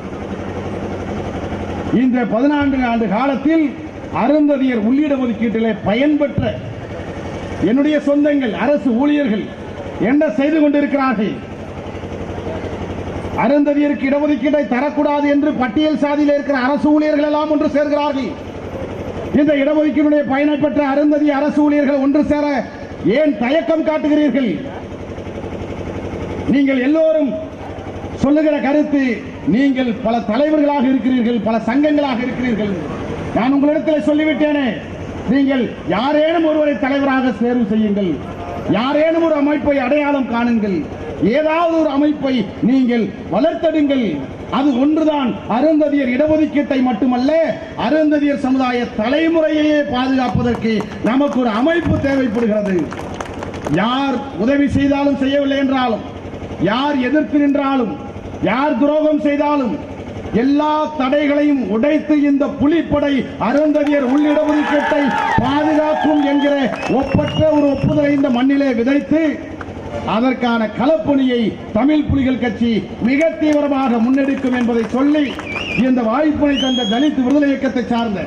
இந்த 14 ஆண்டு காலத்தில் அருந்ததியர் உள்ளிட ஒதுக்கீட்டிலே பயன்பெற்ற என்னுடைய சொந்தங்கள் அரசு ஊழியர்கள் என்ன செய்து கொண்டிருக்கிறார்கள்? அருந்ததியருக்கு இடஒதுக்கீட்டை தரக்கூடாது என்று பட்டியல் சாதியில் இருக்கிற அரசு ஊழியர்கள் எல்லாம் ஒன்று சேர்கிறார்கள். இந்த இடஒதுக்கீடுடைய பயனை பெற்ற அருந்ததிய அரசு ஊழியர்கள் ஒன்று சேர ஏன் தயக்கம் காட்டுகிறீர்கள்? நீங்கள் எல்லோரும் சொல்லுகிற கருத்து, நீங்கள் பல தலைவர்களாக இருக்கிறீர்கள், பல சங்கங்களாக இருக்கிறீர்கள். நான் உங்களிடத்தில் சொல்லிவிட்டேனே, நீங்கள் யாரேனும் ஒருவரை தலைவராக தேர்வு செய்யுங்கள், யாரேனும் ஒரு அமைப்பை அடையாளம் காணுங்கள், ஏதாவது ஒரு அமைப்பை நீங்கள் வளர்த்தெடுங்கள். அது ஒன்றுதான் அருந்ததியர் இடஒதுக்கீட்டை மட்டுமல்ல, அருந்ததியர் சமுதாய தலைமுறையையே பாதுகாப்பதற்கு நமக்கு ஒரு அமைப்பு தேவைப்படுகிறது. யார் உதவி செய்தாலும் செய்யவில்லை என்றாலும், யார் எதிர்த்து நின்றாலும், யார் துரோகம் செய்தாலும் எல்லா தடைகளையும் உடைத்து இந்த புலிப்படை அருந்ததியர் உள்ளிடஒதுக்கீட்டை பாதுகாக்கும் என்கிற ஒப்பற்ற ஒரு ஒப்புதலை இந்த மண்ணிலே விதைத்து அதற்கான களப்பணியை தமிழ் புலிகள் கட்சி மிக தீவிரமாக முன்னெடுக்கும் என்பதை சொல்லி, இந்த வாய்ப்பினை தந்த தலித் விடுதலை இயக்கத்தை சார்ந்த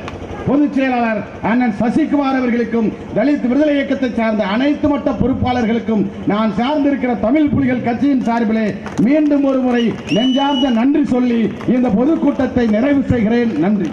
பொதுச் செயலாளர் அண்ணன் சசிகுமார் அவர்களுக்கும், தலித் விடுதலை இயக்கத்தை சார்ந்த அனைத்து மட்ட பொறுப்பாளர்களுக்கும் நான் சார்ந்திருக்கிற தமிழ் புலிகள் கட்சியின் சார்பிலே மீண்டும் ஒரு முறை நெஞ்சார்ந்த நன்றி சொல்லி இந்த பொதுக்கூட்டத்தை நிறைவு செய்கிறேன். நன்றி.